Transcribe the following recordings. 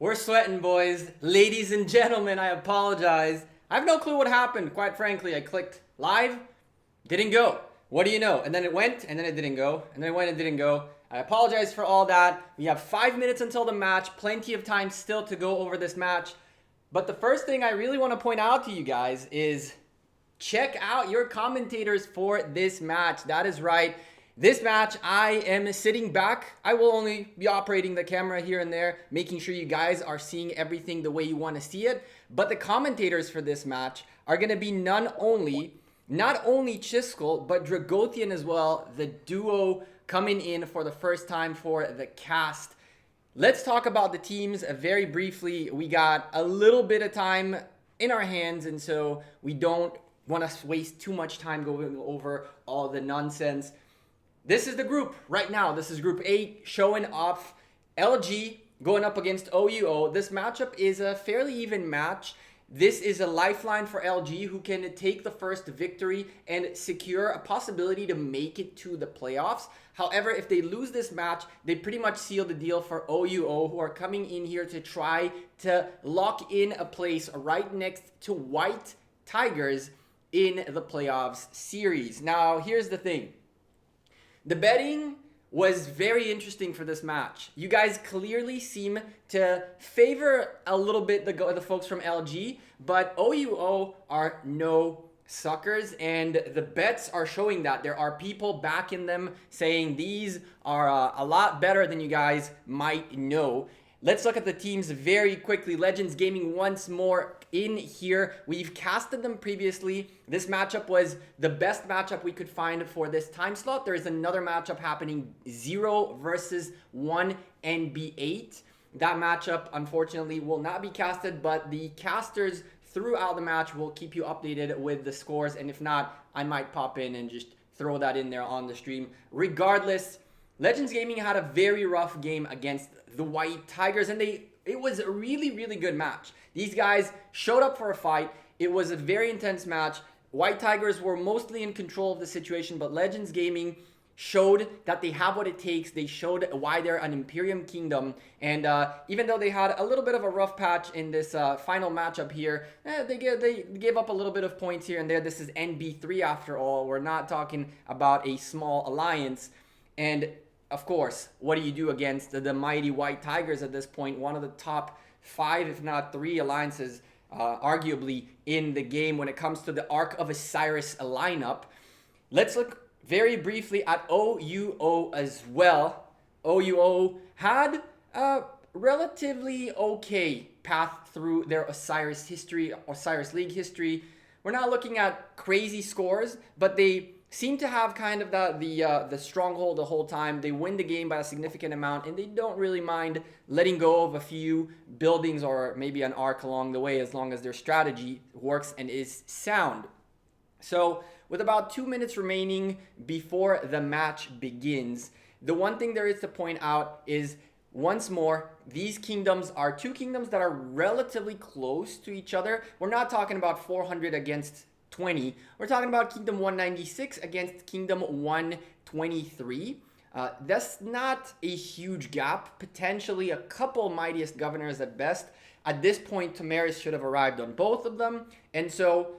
We're sweating, boys. Ladies and gentlemen, I apologize. I have no clue what happened. Quite frankly, I clicked live, didn't go. What do you know? And then it went, and then it didn't go. And then it went and didn't go. I apologize for all that. We have 5 minutes until the match. Plenty of time still to go over this match. But the first thing I really want to point out to you guys is check out your commentators for this match. That is right. This match, I am sitting back. I will only be operating the camera here and there, making sure you guys are seeing everything the way you want to see it. But the commentators for this match are going to be not only Chiskel, but Dragothian as well, the duo coming in for the first time for the cast. Let's talk about the teams very briefly. We got a little bit of time in our hands, and so we don't want to waste too much time going over all the nonsense. This is the group right now. This is Group 8 showing off LG going up against OUO. This matchup is a fairly even match. This is a lifeline for LG, who can take the first victory and secure a possibility to make it to the playoffs. However, if they lose this match, they pretty much seal the deal for OUO, who are coming in here to try to lock in a place right next to White Tigers in the playoffs series. Now, here's the thing. The betting was very interesting for this match. You guys clearly seem to favor a little bit the folks from LG, but OUO are no suckers, and the bets are showing that. There are people backing them saying these are a lot better than you guys might know. Let's look at the teams very quickly. Legends Gaming once more in here. We've casted them previously. This matchup was the best matchup we could find for this time slot. There is another matchup happening, 0 versus 1 NB8. That matchup, unfortunately, will not be casted, but the casters throughout the match will keep you updated with the scores. And if not, I might pop in and just throw that in there on the stream. Regardless, Legends Gaming had a very rough game against the White Tigers, and it was a really, really good match. These guys showed up for a fight. It was a very intense match. White Tigers were mostly in control of the situation, but Legends Gaming showed that they have what it takes. They showed why they're an Imperium Kingdom, and even though they had a little bit of a rough patch in this final matchup here, they gave up a little bit of points here and there. This is NB3 after all. We're not talking about a small alliance, and of course, what do you do against the mighty White Tigers at this point? One of the top 5, if not 3 alliances, arguably in the game when it comes to the Ark of Osiris lineup. Let's look very briefly at OUO as well. OUO had a relatively okay path through their Osiris League history. We're not looking at crazy scores, but they seem to have kind of the stronghold the whole time. They win the game by a significant amount, and they don't really mind letting go of a few buildings or maybe an arc along the way, as long as their strategy works and is sound. So with about 2 minutes remaining before the match begins, the one thing there is to point out is, once more, these kingdoms are 2 kingdoms that are relatively close to each other. We're not talking about 400 against 20. We're talking about Kingdom 196 against Kingdom 123. That's not a huge gap. Potentially a couple mightiest governors at best. At this point, Tamaris should have arrived on both of them, and so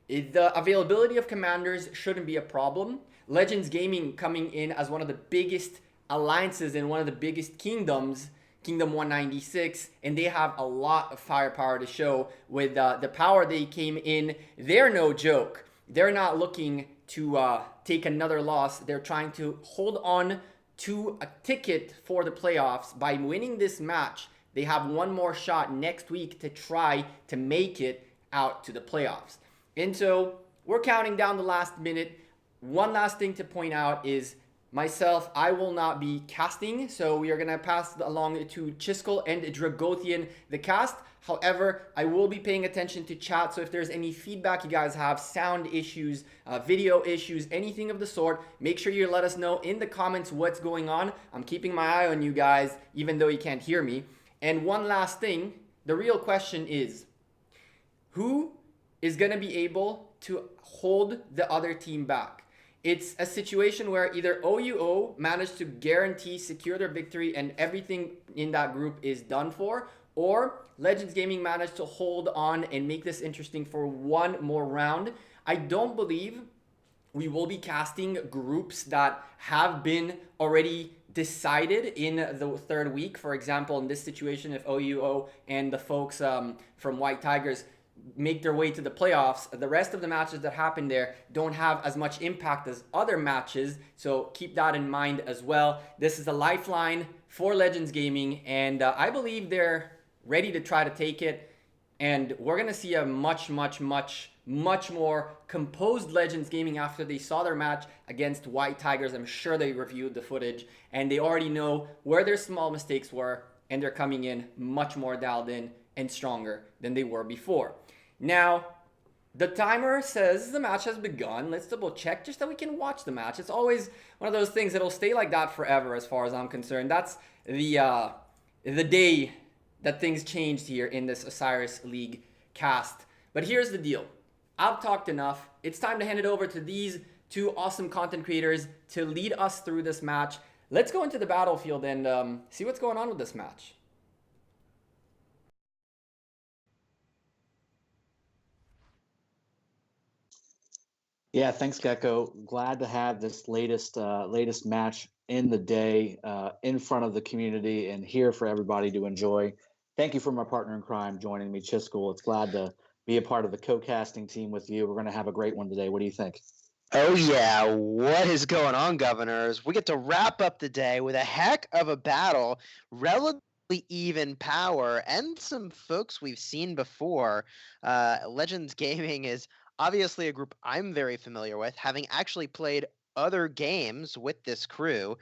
the availability of commanders shouldn't be a problem. Legends Gaming coming in as one of the biggest alliances in one of the biggest kingdoms, Kingdom 196, and they have a lot of firepower to show with the power they came in. They're no joke. They're not looking to take another loss. They're trying to hold on to a ticket for the playoffs. By winning this match, they have one more shot next week to try to make it out to the playoffs. And so we're counting down the last minute. One last thing to point out is, myself, I will not be casting, so we are going to pass along to Chiskel and Dragothian, the cast. However, I will be paying attention to chat, so if there's any feedback you guys have, sound issues, video issues, anything of the sort, make sure you let us know in the comments what's going on. I'm keeping my eye on you guys, even though you can't hear me. And one last thing, the real question is, who is going to be able to hold the other team back? It's a situation where either OUO managed to guarantee secure their victory and everything in that group is done for, or Legends Gaming managed to hold on and make this interesting for one more round. I don't believe we will be casting groups that have been already decided in the third week. For example, in this situation, if OUO and the folks from White Tigers make their way to the playoffs, the rest of the matches that happen there don't have as much impact as other matches, so keep that in mind as well. This is a lifeline for Legends Gaming, and I believe they're ready to try to take it, and we're going to see a much more composed Legends Gaming after they saw their match against White Tigers. I'm sure they reviewed the footage, and they already know where their small mistakes were, and they're coming in much more dialed in and stronger than they were before. Now, the timer says the match has begun. Let's double check just that we can watch the match. It's always one of those things that'll stay like that forever as far as I'm concerned. That's the day that things changed here in this Osiris League cast. But here's the deal. I've talked enough. It's time to hand it over to these two awesome content creators to lead us through this match. Let's go into the battlefield and see what's going on with this match. Yeah, thanks, Gecko. Glad to have this latest match in the day in front of the community and here for everybody to enjoy. Thank you for my partner in crime joining me, Chiscool. It's glad to be a part of the co-casting team with you. We're going to have a great one today. What do you think? Oh yeah, what is going on, governors? We get to wrap up the day with a heck of a battle, relatively even power, and some folks we've seen before. Legends Gaming is obviously a group I'm very familiar with, having actually played other games with this crew,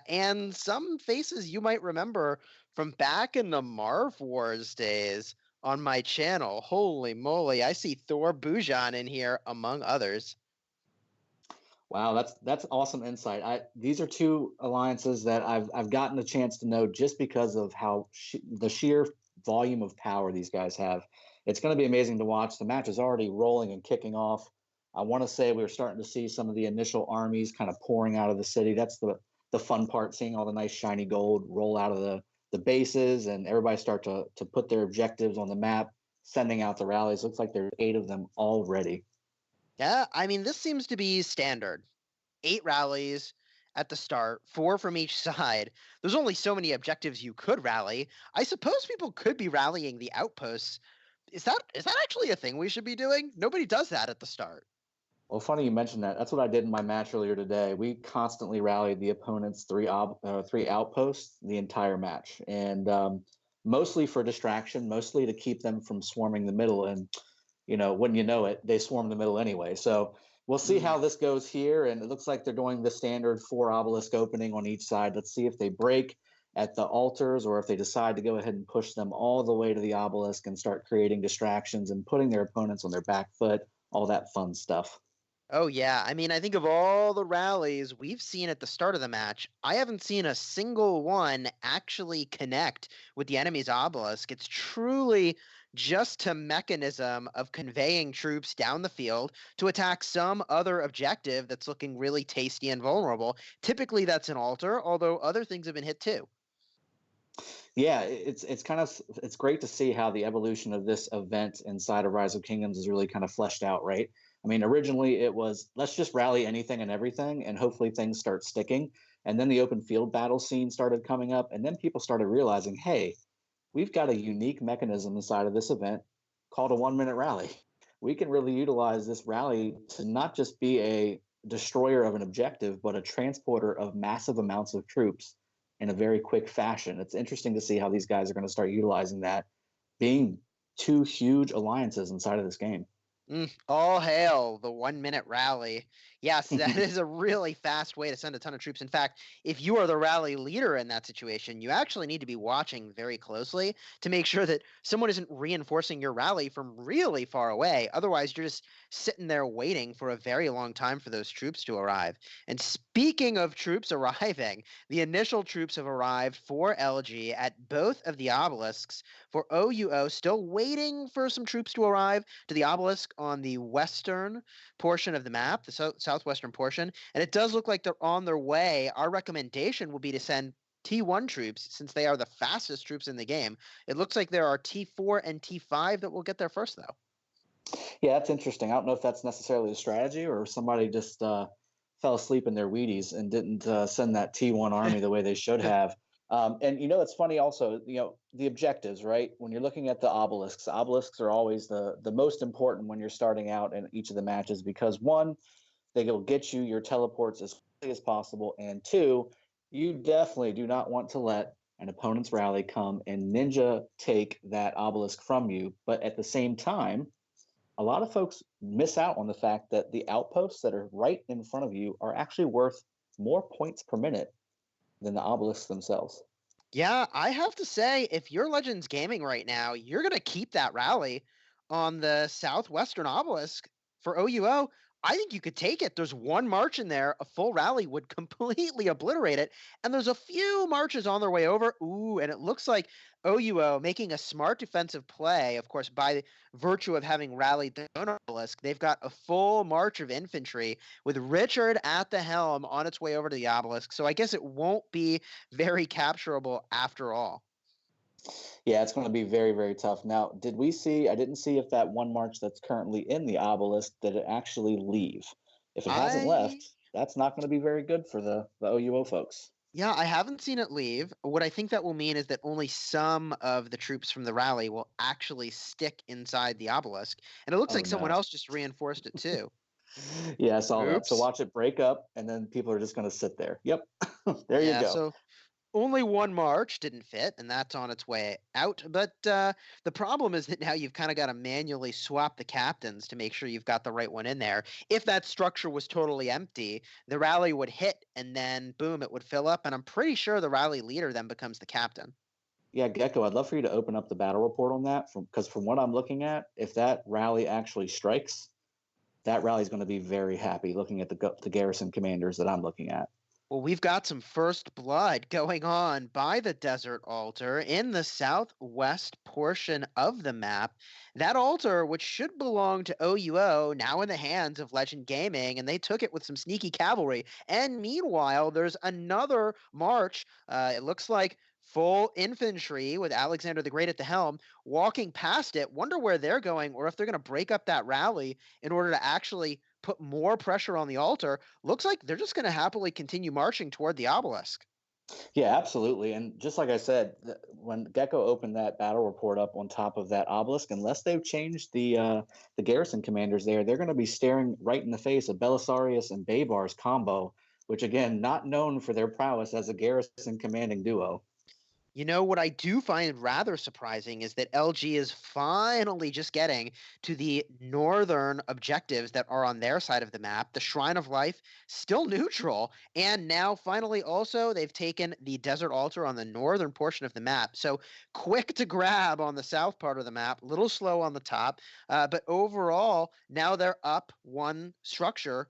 and some faces you might remember from back in the Marv Wars days on my channel. Holy moly, I see Thor Bujan in here, among others. Wow, that's awesome insight. These are two alliances that I've gotten a chance to know just because of how the sheer volume of power these guys have. It's going to be amazing to watch. The match is already rolling and kicking off. I want to say we're starting to see some of the initial armies kind of pouring out of the city. That's the fun part, seeing all the nice shiny gold roll out of the bases and everybody start to put their objectives on the map, sending out the rallies. Looks like there's 8 of them already. Yeah, I mean, this seems to be standard. 8 rallies at the start, 4 from each side. There's only so many objectives you could rally. I suppose people could be rallying the outposts. Is that actually a thing we should be doing? Nobody does that at the start. Well, funny you mentioned that. That's what I did in my match earlier today. We constantly rallied the opponent's 3 outposts the entire match, and mostly for distraction, mostly to keep them from swarming the middle. And wouldn't you know it, they swarm the middle anyway. So we'll see how this goes here. And it looks like they're doing the standard 4 obelisk opening on each side. Let's see if they break at the altars or if they decide to go ahead and push them all the way to the obelisk and start creating distractions and putting their opponents on their back foot, all that fun stuff. Oh, yeah. I mean, I think of all the rallies we've seen at the start of the match, I haven't seen a single one actually connect with the enemy's obelisk. It's truly just a mechanism of conveying troops down the field to attack some other objective that's looking really tasty and vulnerable. Typically, that's an altar, although other things have been hit too. Yeah, it's great to see how the evolution of this event inside of Rise of Kingdoms is really kind of fleshed out, right? I mean, originally it was let's just rally anything and everything, and hopefully things start sticking. And then the open field battle scene started coming up, and then people started realizing, hey, we've got a unique mechanism inside of this event called a 1-minute rally. We can really utilize this rally to not just be a destroyer of an objective, but a transporter of massive amounts of troops in a very quick fashion. It's interesting to see how these guys are going to start utilizing that, being 2 huge alliances inside of this game. All hail the 1-minute rally. Yes, that is a really fast way to send a ton of troops. In fact, if you are the rally leader in that situation, you actually need to be watching very closely to make sure that someone isn't reinforcing your rally from really far away. Otherwise, you're just sitting there waiting for a very long time for those troops to arrive. And speaking of troops arriving, the initial troops have arrived for LG at both of the obelisks. For OUO, still waiting for some troops to arrive to the obelisk on the western portion of the map, the southwestern portion, and it does look like they're on their way. Our recommendation would be to send T1 troops, since they are the fastest troops in the game. It looks like there are T4 and T5 that will get there first, though. Yeah, that's interesting. I don't know if that's necessarily a strategy or somebody just fell asleep in their Wheaties and didn't send that T1 army the way they should have. And it's funny also, the objectives, right? When you're looking at the obelisks are always the most important when you're starting out in each of the matches because one, they will get you your teleports as quickly as possible, and two, you definitely do not want to let an opponent's rally come and ninja take that obelisk from you. But at the same time, a lot of folks miss out on the fact that the outposts that are right in front of you are actually worth more points per minute than the obelisks themselves. Yeah, I have to say, if you're Legends Gaming right now, you're going to keep that rally on the southwestern obelisk for OUO. I think you could take it. There's one march in there. A full rally would completely obliterate it. And there's a few marches on their way over. Ooh, and it looks like OUO making a smart defensive play, of course, by virtue of having rallied the own obelisk. They've got a full march of infantry with Richard at the helm on its way over to the obelisk. So I guess it won't be very capturable after all. Yeah, it's going to be very, very tough. Now, I didn't see if that one march that's currently in the obelisk, did it actually leave? If it hasn't left, that's not going to be very good for the OUO folks. Yeah, I haven't seen it leave. What I think that will mean is that only some of the troops from the rally will actually stick inside the obelisk. And it looks like someone else just reinforced it too. Yeah, I saw that. So Oops. watch it break up, and then people are just going to sit there. Yep. There you go. So only one march didn't fit, and that's on its way out. But the problem is that now you've kind of got to manually swap the captains to make sure you've got the right one in there. If that structure was totally empty, the rally would hit, and then boom, it would fill up. And I'm pretty sure the rally leader then becomes the captain. Yeah, Gecko, I'd love for you to open up the battle report on that, because from what I'm looking at, if that rally actually strikes, that rally is going to be very happy looking at the Garrison commanders that I'm looking at. Well, we've got some first blood going on by the desert altar in the southwest portion of the map. That altar, which should belong to OUO, now in the hands of Legend Gaming, and they took it with some sneaky cavalry. And meanwhile, there's another march. It looks like full infantry with Alexander the Great at the helm, walking past it. Wonder where they're going, or if they're going to break up that rally in order to actually put more pressure on the altar. Looks like they're just going to happily continue marching toward the obelisk. Yeah, absolutely. And just like I said, when Gecko opened that battle report up on top of that obelisk, unless they've changed the Garrison commanders there, they're going to be staring right in the face of Belisarius and Babar's combo, which again, not known for their prowess as a Garrison commanding duo. You know, what I do find rather surprising is that LG is finally just getting to the northern objectives that are on their side of the map. The Shrine of Life, still neutral. And now finally also they've taken the Desert Altar on the northern portion of the map. So quick to grab on the south part of the map, a little slow on the top. But overall, now they're up one structure,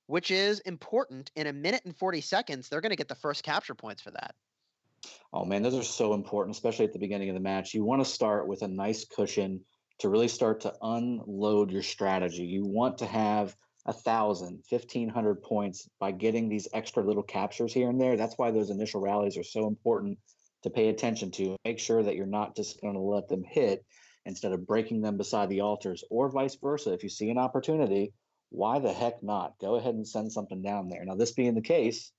which is important. In a minute and 40 seconds, they're going to get the first capture points for that. Oh man, those are so important, especially at the beginning of the match. You want to start with a nice cushion to really start to unload your strategy. You want to have 1,000, 1,500 points by getting these extra little captures here and there. That's why those initial rallies are so important to pay attention to. Make sure that you're not just going to let them hit instead of breaking them beside the altars, or vice versa. If you see an opportunity, why the heck not? Go ahead and send something down there. Now, this being the case,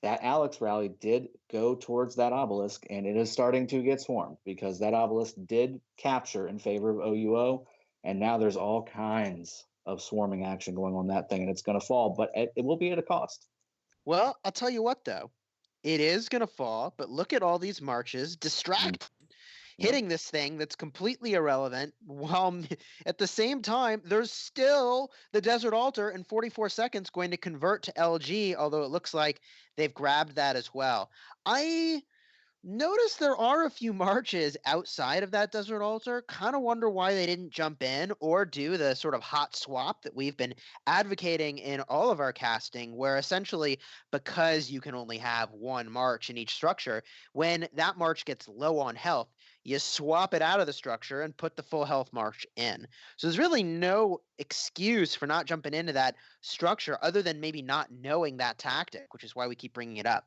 that Alex rally did go towards that obelisk, and it is starting to get swarmed because that obelisk did capture in favor of OUO, and now there's all kinds of swarming action going on that thing, and it's going to fall, but it will be at a cost. Well, I'll tell you what, though. It is going to fall, but look at all these marches distracted, hitting this thing that's completely irrelevant, while at the same time, there's still the Desert Altar in 44 seconds going to convert to LG, although it looks like they've grabbed that as well. I notice there are a few marches outside of that Desert Altar. Kind of wonder why they didn't jump in or do the sort of hot swap that we've been advocating in all of our casting, where essentially, because you can only have one march in each structure, when that march gets low on health, you swap it out of the structure and put the full health march in. So there's really no excuse for not jumping into that structure other than maybe not knowing that tactic, which is why we keep bringing it up.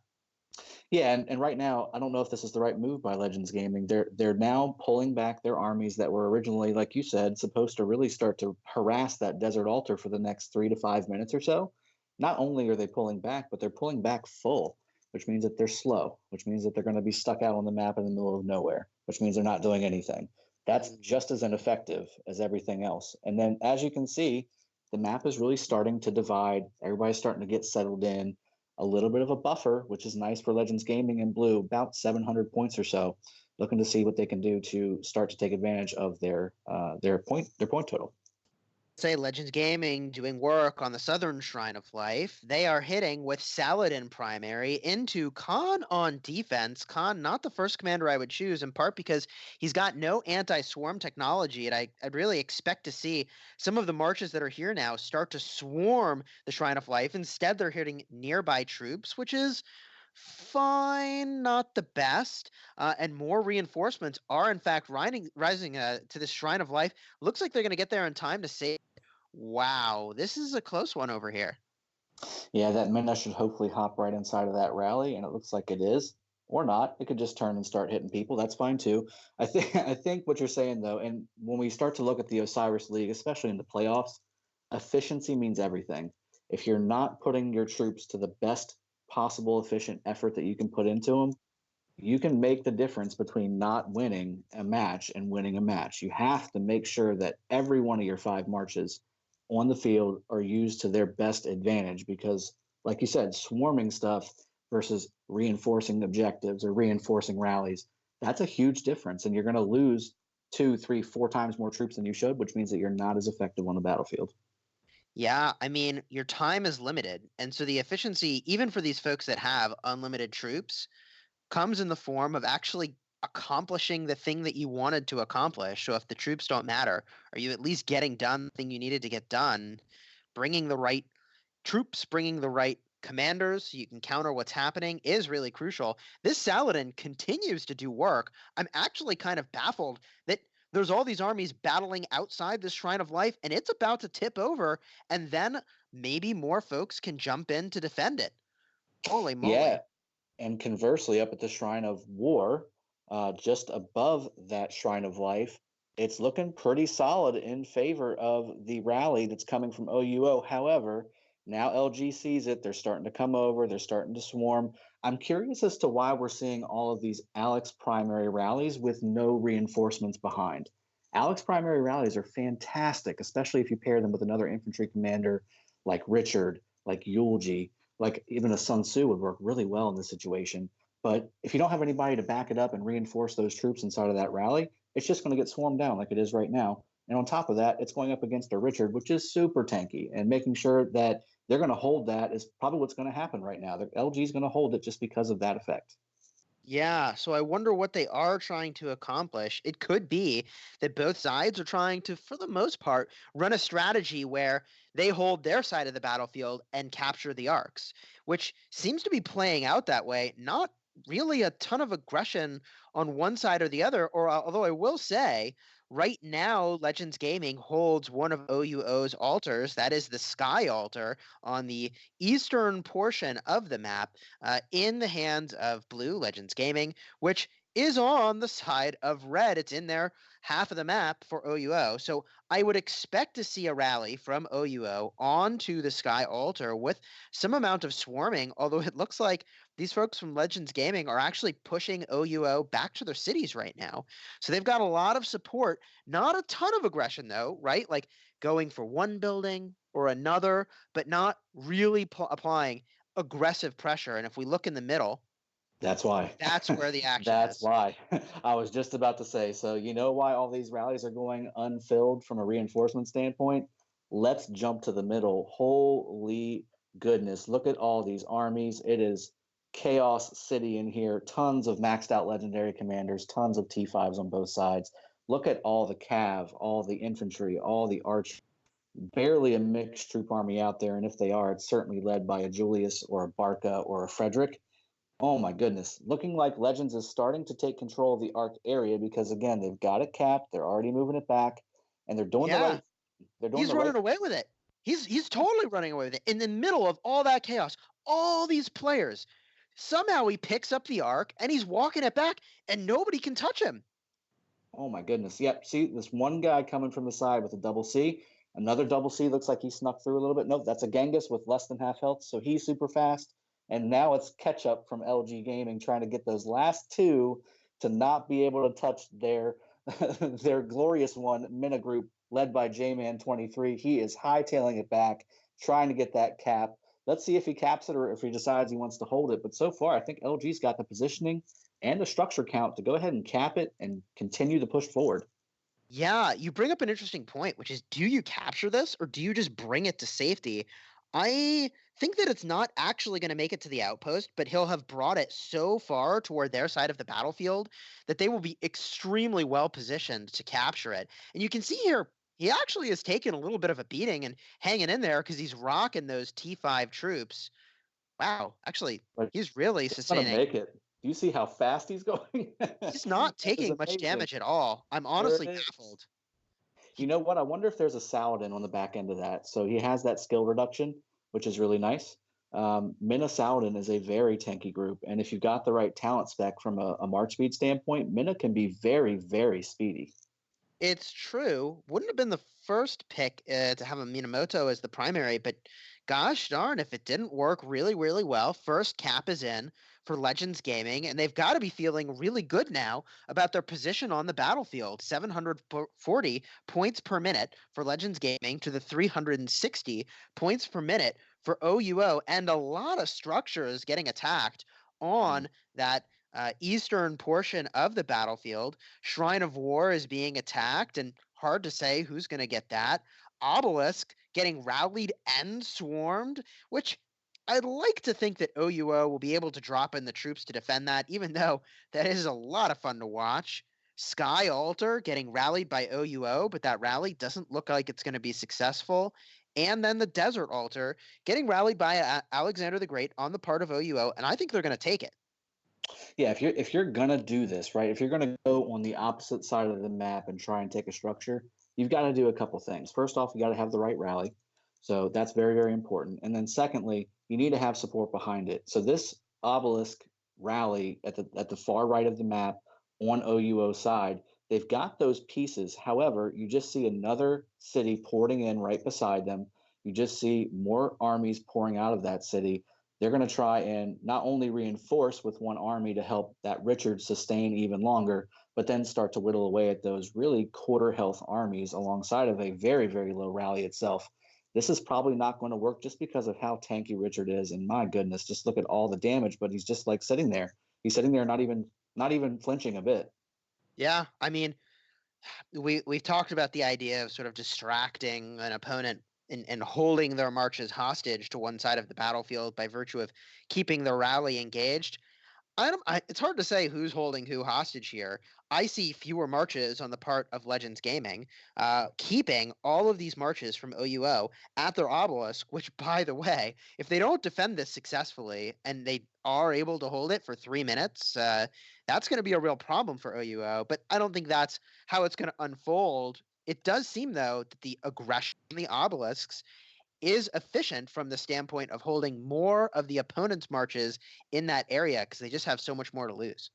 Yeah, and right now, I don't know if this is the right move by Legends Gaming. They're now pulling back their armies that were originally, like you said, supposed to really start to harass that desert altar for the next 3 to 5 minutes or so. Not only are they pulling back, but they're pulling back full, which means that they're slow, which means that they're going to be stuck out on the map in the middle of nowhere, which means they're not doing anything. That's just as ineffective as everything else. And then, as you can see, the map is really starting to divide. Everybody's starting to get settled in, a little bit of a buffer, which is nice for Legends Gaming in blue, about 700 points or so, looking to see what they can do to start to take advantage of their point total. Say Legends Gaming doing work on the Southern Shrine of Life. They are hitting with Saladin primary into Khan on defense. Khan, not the first commander I would choose, in part because he's got no anti-swarm technology, and I'd really expect to see some of the marches that are here now start to swarm the Shrine of Life. Instead, they're hitting nearby troops, which is fine, not the best. And more reinforcements are, in fact, rising to this Shrine of Life. Looks like they're going to get there in time to save. Wow, this is a close one over here. Yeah, that Mina should hopefully hop right inside of that rally, and it looks like it is. Or not. It could just turn and start hitting people. That's fine too. I think what you're saying though, and when we start to look at the Osiris League, especially in the playoffs, efficiency means everything. If you're not putting your troops to the best possible efficient effort that you can put into them, you can make the difference between not winning a match and winning a match. You have to make sure that every one of your 5 marches on the field are used to their best advantage because, like you said, swarming stuff versus reinforcing objectives or reinforcing rallies, that's a huge difference. And you're going to lose 2, 3, 4 times more troops than you should, which means that you're not as effective on the battlefield. Yeah, I mean, your time is limited. And so the efficiency, even for these folks that have unlimited troops, comes in the form of actually accomplishing the thing that you wanted to accomplish. So if the troops don't matter, are you at least getting done the thing you needed to get done? Bringing the right troops, bringing the right commanders so you can counter what's happening is really crucial. This Saladin continues to do work. I'm actually kind of baffled that there's all these armies battling outside this Shrine of Life and it's about to tip over, and then maybe more folks can jump in to defend it. Holy moly. Yeah. And conversely, up at the Shrine of War, just above that Shrine of Life, it's looking pretty solid in favor of the rally that's coming from OUO. However, now LG sees it. They're starting to come over. They're starting to swarm. I'm curious as to why we're seeing all of these Alex primary rallies with no reinforcements behind. Alex primary rallies are fantastic, especially if you pair them with another infantry commander like Richard, like Yulji, like even a Sun Tzu would work really well in this situation. But if you don't have anybody to back it up and reinforce those troops inside of that rally, it's just going to get swarmed down like it is right now. And on top of that, it's going up against a Richard, which is super tanky, and making sure that they're going to hold that is probably what's going to happen right now. The LG is going to hold it just because of that effect. Yeah, so I wonder what they are trying to accomplish. It could be that both sides are trying to, for the most part, run a strategy where they hold their side of the battlefield and capture the arcs, which seems to be playing out that way. Not really a ton of aggression on one side or the other, or although I will say, right now, Legends Gaming holds one of OUO's altars, that is the Sky Altar, on the eastern portion of the map, in the hands of Blue Legends Gaming, which is on the side of red. It's in their half of the map for OUO. So I would expect to see a rally from OUO onto the Sky Altar with some amount of swarming, although it looks like these folks from Legends Gaming are actually pushing OUO back to their cities right now. So they've got a lot of support, not a ton of aggression though, right? Like going for one building or another, but not really applying aggressive pressure. And if we look in the middle, That's why. that's where the action That's is. why. I was just about to say. So, you know why all these rallies are going unfilled from a reinforcement standpoint? Let's jump to the middle. Holy goodness. Look at all these armies. It is chaos city in here. Tons of maxed out legendary commanders, tons of T5s on both sides. Look at all the cav, all the infantry, all the arch. Barely a mixed troop army out there. And if they are, it's certainly led by a Julius or a Barca or a Frederick. Oh my goodness. Looking like Legends is starting to take control of the arc area because again, they've got it capped, they're already moving it back, and they're doing the right they're doing He's the running right away with it. He's totally running away with it. In the middle of all that chaos, all these players Somehow he picks up the arc and he's walking it back and nobody can touch him. Oh my goodness. Yep. See, this one guy coming from the side with a double C. Another double C looks like he snuck through a little bit. Nope, that's a Genghis with less than half health. So he's super fast. And now it's catch up from LG Gaming trying to get those last two to not be able to touch their their glorious one, Mina Group, led by J-Man23. He is hightailing it back, trying to get that cap. Let's see if he caps it or if he decides he wants to hold it. But so far, I think LG's got the positioning and the structure count to go ahead and cap it and continue to push forward. Yeah, you bring up an interesting point, which is, do you capture this or do you just bring it to safety? I think that it's not actually going to make it to the outpost, but he'll have brought it so far toward their side of the battlefield that they will be extremely well positioned to capture it. And you can see here, he actually has taken a little bit of a beating and hanging in there because he's rocking those T5 troops. Wow, actually, he's really sustaining. He's gonna make it. Do you see how fast he's going? He's not taking much damage at all. I'm honestly baffled. You know what? I wonder if there's a Saladin on the back end of that. So he has that skill reduction, which is really nice. Mina Saladin is a very tanky group. And if you've got the right talent spec from a march speed standpoint, Mina can be very, very speedy. It's true. Wouldn't have been the first pick to have a Minamoto as the primary, but gosh darn, if it didn't work really, really well, first cap is in for Legends Gaming, and they've got to be feeling really good now about their position on the battlefield. 740 points per minute for Legends Gaming to the 360 points per minute for OUO, and a lot of structures getting attacked on that eastern portion of the battlefield. Shrine of War is being attacked, and hard to say who's going to get that. Obelisk getting rallied and swarmed, which I'd like to think that OUO will be able to drop in the troops to defend that, even though that is a lot of fun to watch. Sky Altar getting rallied by OUO, but that rally doesn't look like it's going to be successful. And then the Desert Altar getting rallied by Alexander the Great on the part of OUO, and I think they're going to take it. Yeah, if you're gonna do this, right, if you're gonna go on the opposite side of the map and try and take a structure, you've got to do a couple things. First off, you got to have the right rally, so that's very, very important. And then secondly, you need to have support behind it. So this obelisk rally at the far right of the map on OUO side, they've got those pieces. However, you just see another city pouring in right beside them. You just see more armies pouring out of that city. They're going to try and not only reinforce with one army to help that Richard sustain even longer, but then start to whittle away at those really quarter health armies alongside of a very, very low rally itself. This is probably not going to work just because of how tanky Richard is. And my goodness, just look at all the damage, but he's just like sitting there. He's sitting there, not even flinching a bit. Yeah, I mean, we've talked about the idea of sort of distracting an opponent and holding their marches hostage to one side of the battlefield by virtue of keeping the rally engaged. It's hard to say who's holding who hostage here. I see fewer marches on the part of Legends Gaming, keeping all of these marches from OUO at their obelisk, which, by the way, if they don't defend this successfully and they are able to hold it for 3 minutes, that's going to be a real problem for OUO. But I don't think that's how it's going to unfold. It does seem, though, that the aggression on the obelisks is efficient from the standpoint of holding more of the opponent's marches in that area because they just have so much more to lose.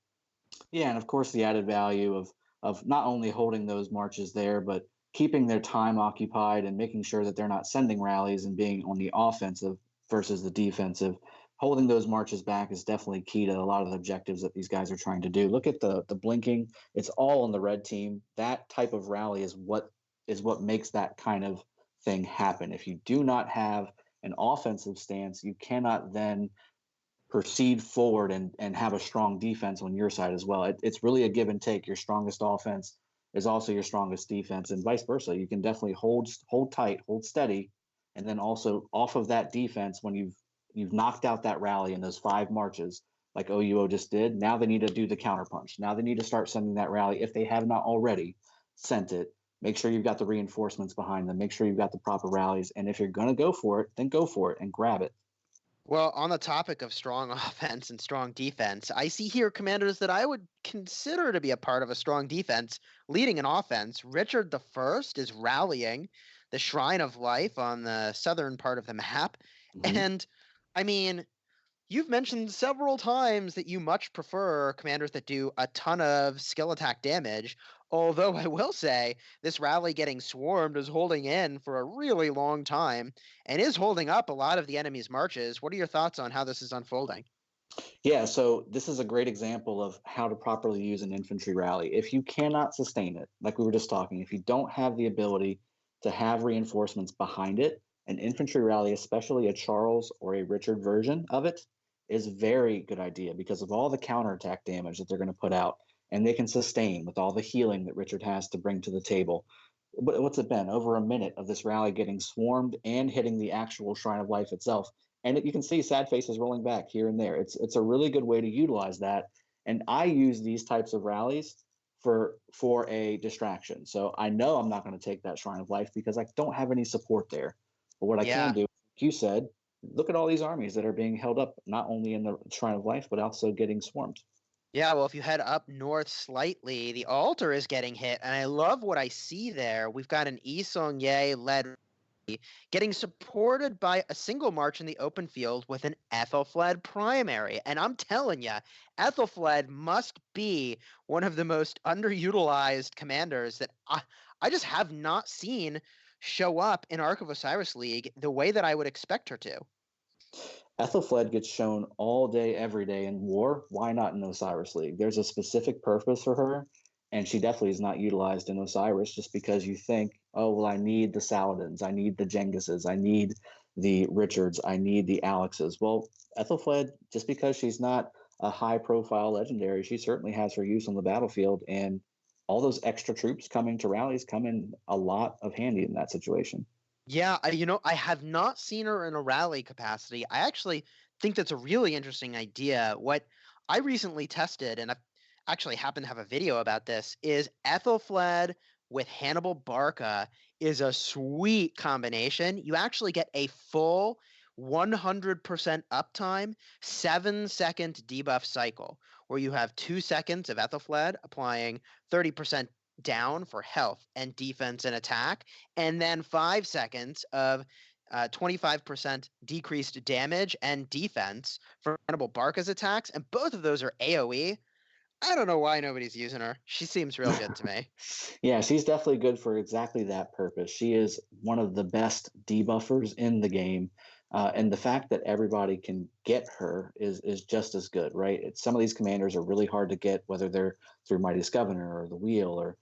Yeah, and of course the added value of not only holding those marches there, but keeping their time occupied and making sure that they're not sending rallies and being on the offensive versus the defensive. Holding those marches back is definitely key to a lot of the objectives that these guys are trying to do. Look at the blinking. It's all on the red team. That type of rally is what makes that kind of thing happen. If you do not have an offensive stance, you cannot then proceed forward and have a strong defense on your side as well. It's really a give and take. Your strongest offense is also your strongest defense, and vice versa. You can definitely hold tight, hold steady, and then also off of that defense, when you've knocked out that rally in those 5 marches like OUO just did, now they need to do the counterpunch. Now they need to start sending that rally if they have not already sent it. Make sure you've got the reinforcements behind them. Make sure you've got the proper rallies. And if you're going to go for it, then go for it and grab it. Well, on the topic of strong offense and strong defense, I see here commanders that I would consider to be a part of a strong defense leading an offense. Richard I is rallying the Shrine of Life on the southern part of the map. Mm-hmm. And, I mean, you've mentioned several times that you much prefer commanders that do a ton of skill attack damage. Although I will say this rally getting swarmed is holding in for a really long time and is holding up a lot of the enemy's marches. What are your thoughts on how this is unfolding? Yeah, so this is a great example of how to properly use an infantry rally. If you cannot sustain it, like we were just talking, if you don't have the ability to have reinforcements behind it, an infantry rally, especially a Charles or a Richard version of it, is a very good idea because of all the counterattack damage that they're going to put out, and they can sustain with all the healing that Richard has to bring to the table. But what's it been? Over a minute of this rally getting swarmed and hitting the actual Shrine of Life itself, and you can see sad faces rolling back here and there. It's a really good way to utilize that, and I use these types of rallies for a distraction. So I know I'm not going to take that Shrine of Life because I don't have any support there. But what I Yeah. can do, like you said, look at all these armies that are being held up, not only in the Shrine of Life, but also getting swarmed. Yeah, well, if you head up north slightly, the altar is getting hit, and I love what I see there. We've got an Yi Song-ye led getting supported by a single march in the open field with an Ethelfled primary. And I'm telling you, Ethelfled must be one of the most underutilized commanders that I just have not seen show up in Ark of Osiris League the way that I would expect her to. Ethelfled gets shown all day, every day in war. Why not in Osiris League? There's a specific purpose for her, and she definitely is not utilized in Osiris just because you think, oh, well, I need the Saladins, I need the Gengises, I need the Richards, I need the Alexes. Well, Ethelfled, just because she's not a high profile legendary, she certainly has her use on the battlefield, and all those extra troops coming to rallies come in a lot of handy in that situation. Yeah, I have not seen her in a rally capacity. I actually think that's a really interesting idea. What I recently tested, and I actually happen to have a video about this, is Ethelfled with Hannibal Barca is a sweet combination. You actually get a full 100% uptime, 7-second debuff cycle, where you have 2 seconds of Ethelfled applying 30% down for health and defense and attack, and then 5 seconds of 25% decreased damage and defense for Hannibal Barca's attacks, and both of those are AoE. I don't know why nobody's using her. She seems real good to me. Yeah, she's definitely good for exactly that purpose. She is one of the best debuffers in the game. And the fact that everybody can get her is just as good, right? Some of these commanders are really hard to get, whether they're through Mightiest Governor or the Wheel or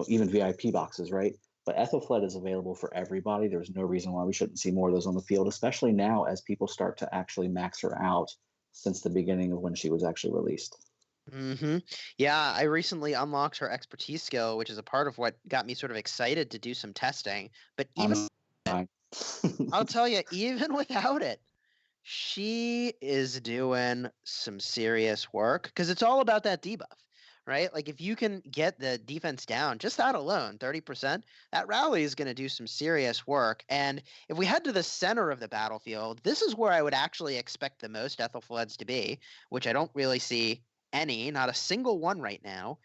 even VIP boxes, right? But Ethelfled is available for everybody. There's no reason why we shouldn't see more of those on the field, especially now as people start to actually max her out since the beginning of when she was actually released. Mm-hmm. Yeah, I recently unlocked her expertise skill, which is a part of what got me sort of excited to do some testing. But even I'll tell you, even without it, she is doing some serious work because it's all about that debuff, right? Like if you can get the defense down, just that alone, 30%, that rally is going to do some serious work. And if we head to the center of the battlefield, this is where I would actually expect the most Ethelfleds to be, which I don't really see any, not a single one right now,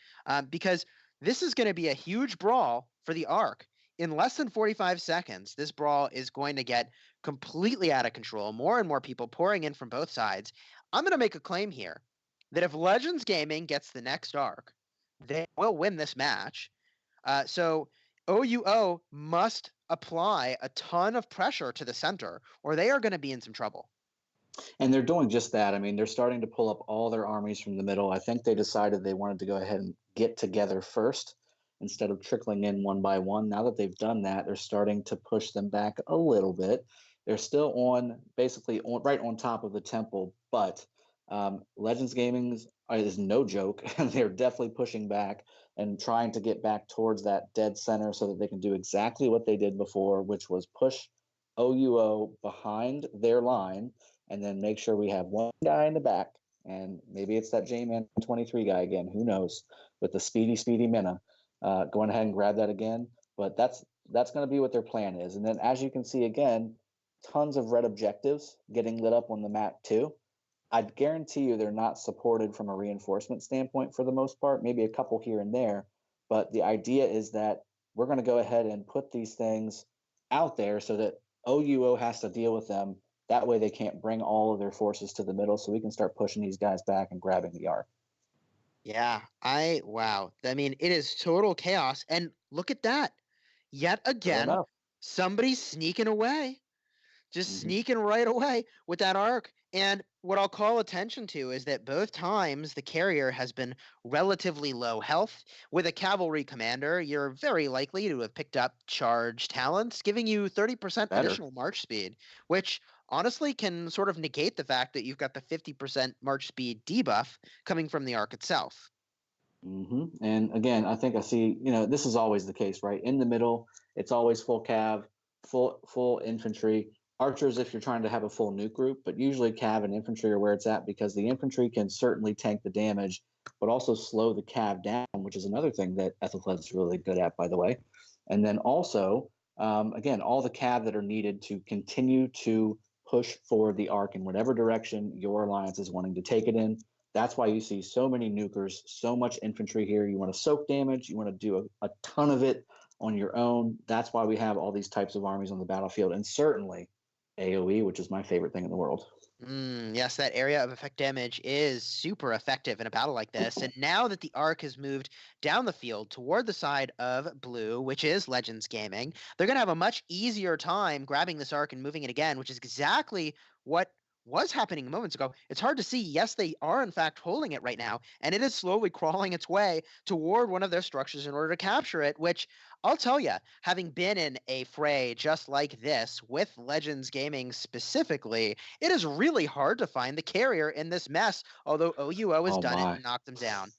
because this is going to be a huge brawl for the Ark. In less than 45 seconds, this brawl is going to get completely out of control, more and more people pouring in from both sides. I'm going to make a claim here that if Legends Gaming gets the next Ark, they will win this match. So OUO must apply a ton of pressure to the center, or they are going to be in some trouble. And they're doing just that. I mean, they're starting to pull up all their armies from the middle. I think they decided they wanted to go ahead and get together first instead of trickling in one by one. Now that they've done that, they're starting to push them back a little bit. They're still basically right on top of the temple, but Legends Gaming is no joke, and they're definitely pushing back and trying to get back towards that dead center so that they can do exactly what they did before, which was push OUO behind their line and then make sure we have one guy in the back, and maybe it's that J-Man 23 guy again, who knows, with the speedy Minna, going ahead and grab that again. But that's going to be what their plan is. And then as you can see again, tons of red objectives getting lit up on the map too. I guarantee you they're not supported from a reinforcement standpoint for the most part, maybe a couple here and there. But the idea is that we're going to go ahead and put these things out there so that OUO has to deal with them That way they can't bring all of their forces to the middle, so we can start pushing these guys back and grabbing the arc. Yeah, wow. I mean, it is total chaos. And look at that. Yet Sure again, enough. somebody's sneaking away. Just sneaking right away with that arc. And what I'll call attention to is that both times the carrier has been relatively low health. With a cavalry commander, you're very likely to have picked up charge talents, giving you 30% Better. additional march speed, which honestly can sort of negate the fact that you've got the 50% march speed debuff coming from the arc itself. And again, I think I see, this is always the case, right? In the middle, it's always full cav, full infantry. Archers, if you're trying to have a full nuke group, but usually cav and infantry are where it's at, because the infantry can certainly tank the damage, but also slow the cav down, which is another thing that Ethelflaed is really good at, by the way. And then also, again, all the cav that are needed to continue to push forward the arc in whatever direction your alliance is wanting to take it in. That's why you see so many nukers, so much infantry here. You want to soak damage. You want to do a ton of it on your own. That's why we have all these types of armies on the battlefield. And certainly AoE, which is my favorite thing in the world. Yes, that area of effect damage is super effective in a battle like this. And now that the arc has moved down the field toward the side of blue, which is Legends Gaming, they're going to have a much easier time grabbing this arc and moving it again, which is exactly what was happening moments ago. It's hard to see. Yes, they are in fact holding it right now, and it is slowly crawling its way toward one of their structures in order to capture it, which I'll tell you, having been in a fray just like this with Legends Gaming specifically, it is really hard to find the carrier in this mess, although OUO has done it and knocked them down.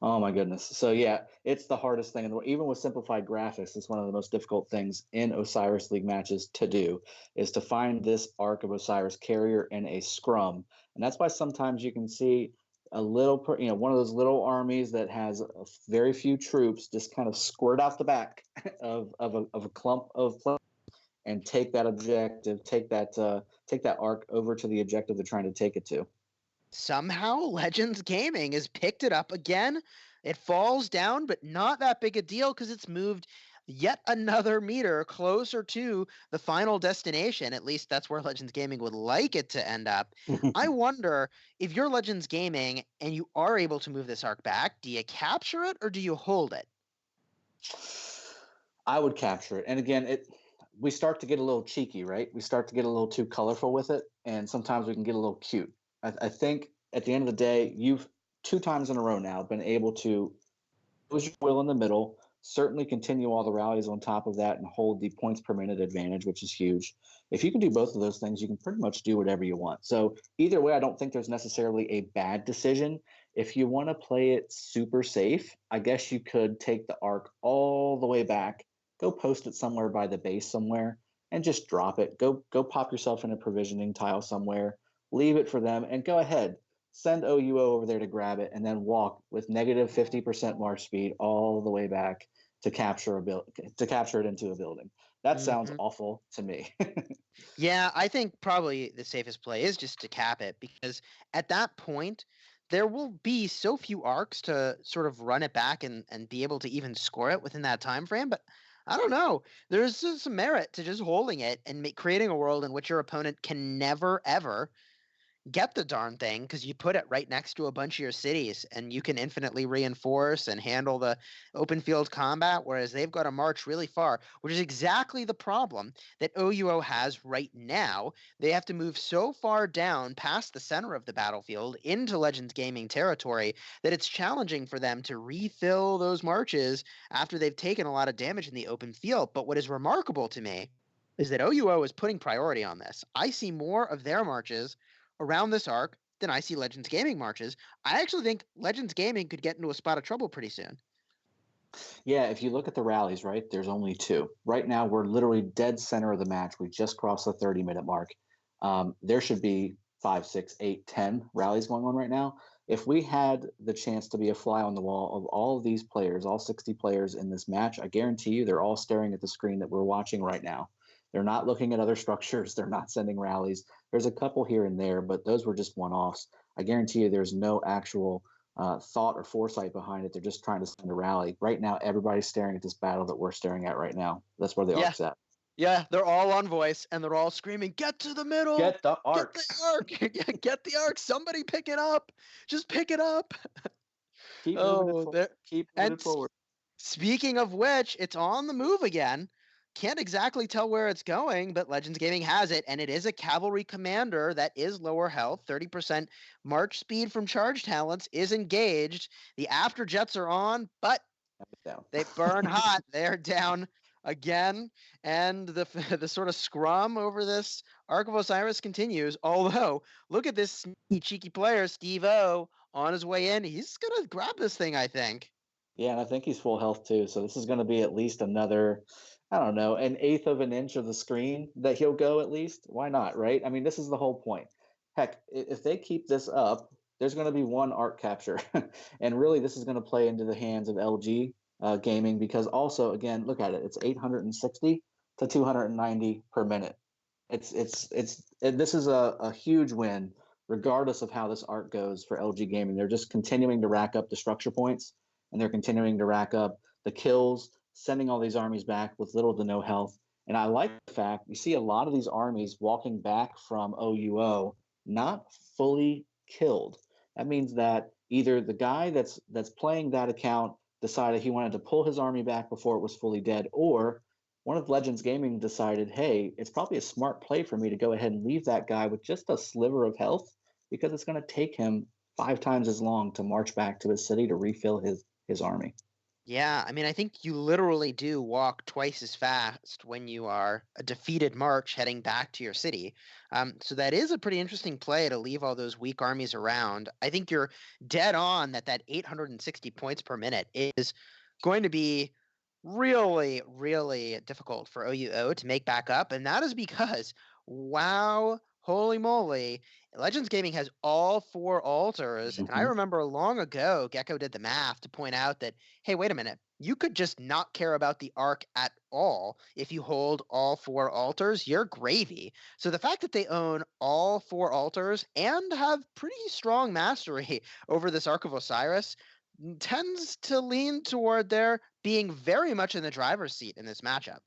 Oh my goodness. So yeah, it's the hardest thing in the world. Even with simplified graphics, it's one of the most difficult things in Osiris League matches to do, is to find this arc of Osiris carrier in a scrum. And that's why sometimes you can see a little, one of those little armies that has very few troops just kind of squirt out the back of a clump of players and take that objective, take that arc over to the objective they're trying to take it to. Somehow Legends Gaming has picked it up again. It falls down, but not that big a deal because it's moved yet another meter closer to the final destination. At least that's where Legends Gaming would like it to end up. I wonder, if you're Legends Gaming and you are able to move this arc back, do you capture it or do you hold it? I would capture it. And again, we start to get a little cheeky, right? We start to get a little too colorful with it, and sometimes we can get a little cute. I think at the end of the day, you've 2 times in a row now been able to push your will in the middle, certainly continue all the rallies on top of that, and hold the points per minute advantage, which is huge. If you can do both of those things, you can pretty much do whatever you want. So either way, I don't think there's necessarily a bad decision. If you want to play it super safe, I guess you could take the arc all the way back, go post it somewhere by the base somewhere, and just drop it. Go pop yourself in a provisioning tile somewhere, leave it for them, and go ahead. Send OUO over there to grab it, and then walk with negative 50% march speed all the way back to capture it into a building. That sounds awful to me. Yeah, I think probably the safest play is just to cap it, because at that point, there will be so few arcs to sort of run it back and be able to even score it within that time frame. But I don't know. There's some merit to just holding it and creating a world in which your opponent can never, ever get the darn thing, because you put it right next to a bunch of your cities and you can infinitely reinforce and handle the open field combat, whereas they've got to march really far, which is exactly the problem that OUO has right now. They have to move so far down past the center of the battlefield into Legends Gaming territory that it's challenging for them to refill those marches after they've taken a lot of damage in the open field. But what is remarkable to me is that OUO is putting priority on this. I see more of their marches around this arc than I see Legends Gaming marches. I actually think Legends Gaming could get into a spot of trouble pretty soon. Yeah, if you look at the rallies, right, there's only 2. Right now, we're literally dead center of the match. We just crossed the 30-minute mark. There should be 5, 6, 8, 10 rallies going on right now. If we had the chance to be a fly on the wall of all of these players, all 60 players in this match, I guarantee you they're all staring at the screen that we're watching right now. They're not looking at other structures. They're not sending rallies. There's a couple here and there, but those were just one-offs. I guarantee you there's no actual thought or foresight behind it. They're just trying to send a rally. Right now, everybody's staring at this battle that we're staring at right now. That's where the arc's at. Yeah, they're all on voice and they're all screaming, "Get to the middle! Get the arc. Get the arc! Get the arc! Somebody pick it up! Just pick it up!" Keep moving it Oh, forward. there. Keep moving And it forward. speaking of which, it's on the move again. Can't exactly tell where it's going, but Legends Gaming has it, and it is a cavalry commander that is lower health. 30% march speed from charge talents is engaged. The afterjets are on, but Down. they burn hot. They're down again, and the the sort of scrum over this Ark of Osiris continues. Although, look at this sneaky, cheeky player, Steve O, on his way in. He's gonna grab this thing, I think. Yeah, and I think he's full health too. So this is going to be at least another, I don't know, an eighth of an inch of the screen that he'll go at least. Why not, right? I mean, this is the whole point. Heck, if they keep this up, there's going to be one arc capture. And really, this is going to play into the hands of LG gaming because also, again, look at it. It's 860 to 290 per minute. This is a huge win, regardless of how this arc goes for LG gaming. They're just continuing to rack up the structure points and they're continuing to rack up the kills, sending all these armies back with little to no health. And I like the fact you see a lot of these armies walking back from OUO not fully killed. That means that either the guy that's playing that account decided he wanted to pull his army back before it was fully dead, or one of Legends Gaming decided, hey, it's probably a smart play for me to go ahead and leave that guy with just a sliver of health because it's going to take him 5 times as long to march back to his city to refill his army. Yeah, I mean, I think you literally do walk twice as fast when you are a defeated march heading back to your city. So that is a pretty interesting play to leave all those weak armies around. I think you're dead on that 860 points per minute is going to be really, really difficult for OUO to make back up. And that is because, wow, holy moly, Legends Gaming has all 4 altars. And I remember long ago, Gecko did the math to point out that, hey, wait a minute, you could just not care about the arc at all. If you hold all 4 altars, you're gravy. So the fact that they own all 4 altars and have pretty strong mastery over this Ark of Osiris tends to lean toward their being very much in the driver's seat in this matchup.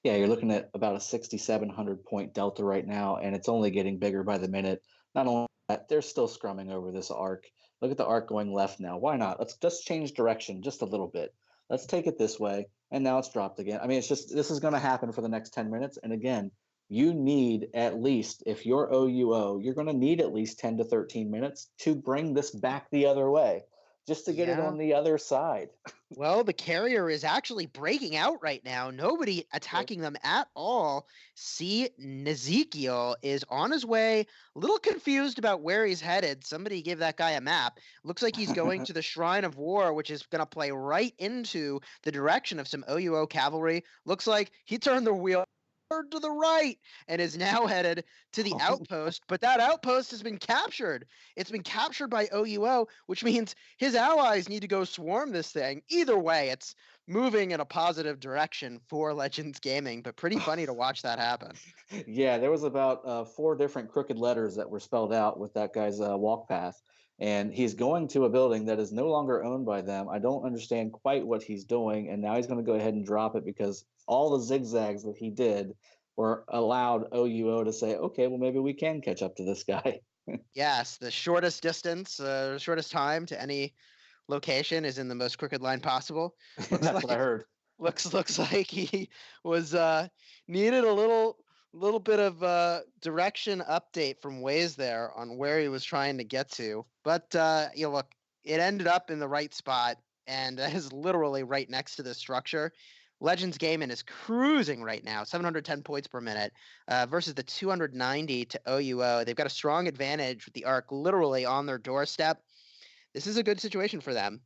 Yeah, you're looking at about a 6,700 point delta right now, and it's only getting bigger by the minute. Not only that, they're still scrumming over this arc. Look at the arc going left now. Why not? Let's just change direction just a little bit. Let's take it this way, and now it's dropped again. I mean, it's just this is going to happen for the next 10 minutes. And again, you need at least, if you're OUO, you're going to need at least 10 to 13 minutes to bring this back the other way, just to get it on the other side. Well, the carrier is actually breaking out right now. Nobody attacking them at all. See, Ezekiel is on his way, a little confused about where he's headed. Somebody give that guy a map. Looks like he's going to the Shrine of War, which is going to play right into the direction of some OUO cavalry. Looks like he turned the wheel to the right and is now headed to the outpost, but that outpost has been captured. It's been captured by OUO, which means his allies need to go swarm this thing. Either way, it's moving in a positive direction for Legends Gaming, but pretty funny to watch that happen. Yeah, there was about 4 different crooked letters that were spelled out with that guy's walk path, and he's going to a building that is no longer owned by them. I don't understand quite what he's doing, and now he's going to go ahead and drop it because all the zigzags that he did were allowed OUO to say, okay, well, maybe we can catch up to this guy. Yes, the shortest distance, shortest time to any location is in the most crooked line possible. That's like, what I heard. Looks like he was needed a little bit of direction update from Waze there on where he was trying to get to. But look, it ended up in the right spot and is literally right next to the structure. Legends Gaming is cruising right now, 710 points per minute versus the 290 to OUO. They've got a strong advantage with the arc literally on their doorstep. This is a good situation for them.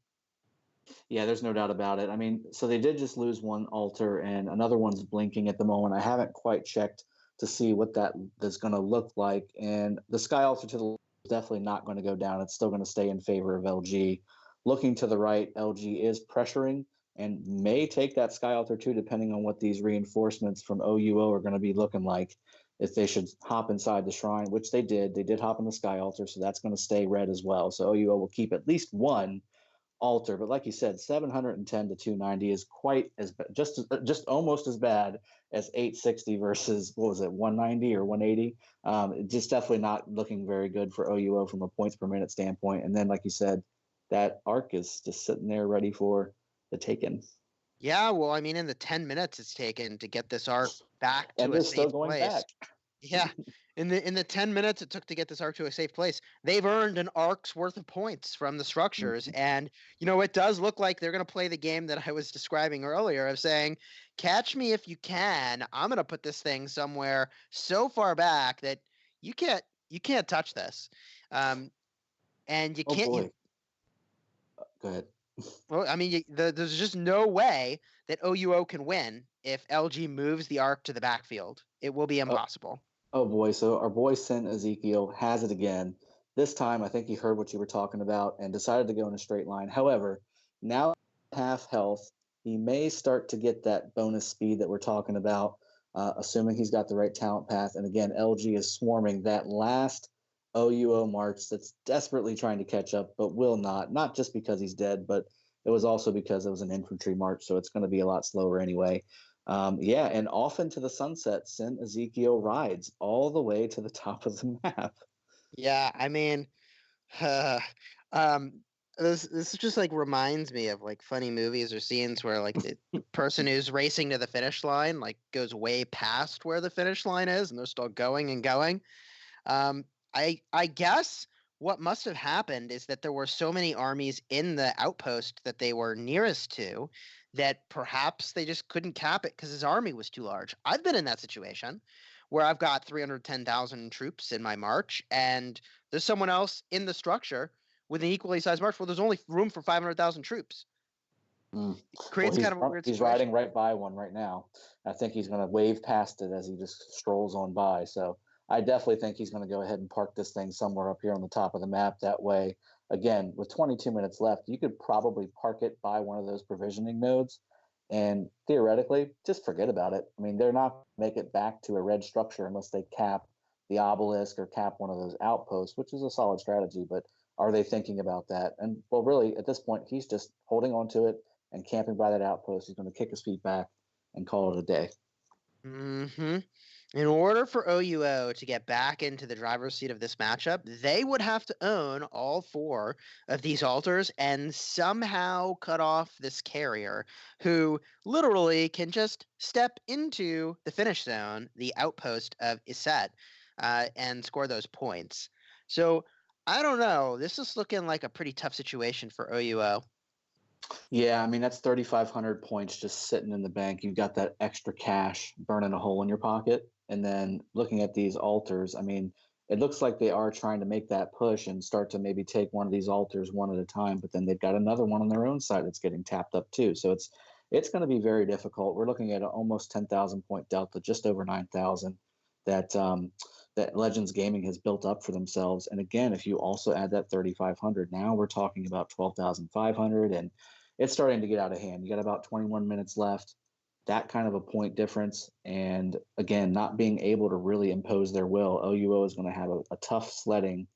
Yeah, there's no doubt about it. I mean, so they did just lose one altar and another one's blinking at the moment. I haven't quite checked to see what that is going to look like. And the sky altar to the left is definitely not going to go down. It's still going to stay in favor of LG. Looking to the right, LG is pressuring and may take that sky altar too, depending on what these reinforcements from OUO are going to be looking like. If they should hop inside the shrine, which they did hop in the sky altar, so that's going to stay red as well. So OUO will keep at least one altar, but like you said, 710 to 290 is quite just almost as bad as 860 versus what was it, 190 or 180. Just definitely not looking very good for OUO from a points per minute standpoint. And then, like you said, that arc is just sitting there ready for the taken. Yeah, well, I mean, in the 10 minutes it's taken to get this arc back And to a they're still safe going place. back. Yeah, in the 10 minutes it took to get this arc to a safe place, they've earned an arc's worth of points from the structures. And it does look like they're going to play the game that I was describing earlier of saying, catch me if you can. I'm going to put this thing somewhere so far back that you can't touch this. And you Oh can't boy. Go ahead. well, I mean, there's just no way that OUO can win if LG moves the arc to the backfield. It will be impossible. Oh boy, so our boy Sin Ezekiel has it again. This time, I think he heard what you were talking about and decided to go in a straight line. However, now half health, he may start to get that bonus speed that we're talking about, assuming he's got the right talent path. And again, LG is swarming that last OUO march that's desperately trying to catch up, but will not. Not just because he's dead, but it was also because it was an infantry march, so it's going to be a lot slower anyway. Yeah, and off into the sunset, Sin Ezekiel rides all the way to the top of the map. Yeah, I mean, um, this just like reminds me of like funny movies or scenes where like the person who's racing to the finish line like goes way past where the finish line is, and they're still going and going. Um, I guess what must have happened is that there were so many armies in the outpost that they were nearest to that perhaps they just couldn't cap it because his army was too large. I've been in that situation where I've got 310,000 troops in my march, and there's someone else in the structure with an equally sized march. Well, there's only room for 500,000 troops. Mm. It creates kind of a weird He's situation. riding right by one right now. I think he's going to wave past it as he just strolls on by. So I definitely think he's going to go ahead and park this thing somewhere up here on the top of the map. That way, again, with 22 minutes left, you could probably park it by one of those provisioning nodes and theoretically just forget about it. I mean, they're not going to make it back to a red structure unless they cap the obelisk or cap one of those outposts, which is a solid strategy. But are they thinking about that? And well, really, at this point, he's just holding on to it and camping by that outpost. He's going to kick his feet back and call it a day. Mm-hmm. In order for OUO to get back into the driver's seat of this matchup, they would have to own all 4 of these altars and somehow cut off this carrier who literally can just step into the finish zone, the outpost of Iset, and score those points. So I don't know. This is looking like a pretty tough situation for OUO. Yeah, I mean, that's 3,500 points just sitting in the bank. You've got that extra cash burning a hole in your pocket. And then looking at these altars, I mean, it looks like they are trying to make that push and start to maybe take one of these altars one at a time, but then they've got another one on their own side that's getting tapped up too. So it's going to be very difficult. We're looking at an almost 10,000 point delta, just over 9,000 that that Legends Gaming has built up for themselves. And again, if you also add that 3,500, now we're talking about 12,500, and it's starting to get out of hand. You got about 21 minutes left. That kind of a point difference, and again, not being able to really impose their will. OUO is going to have a tough sledding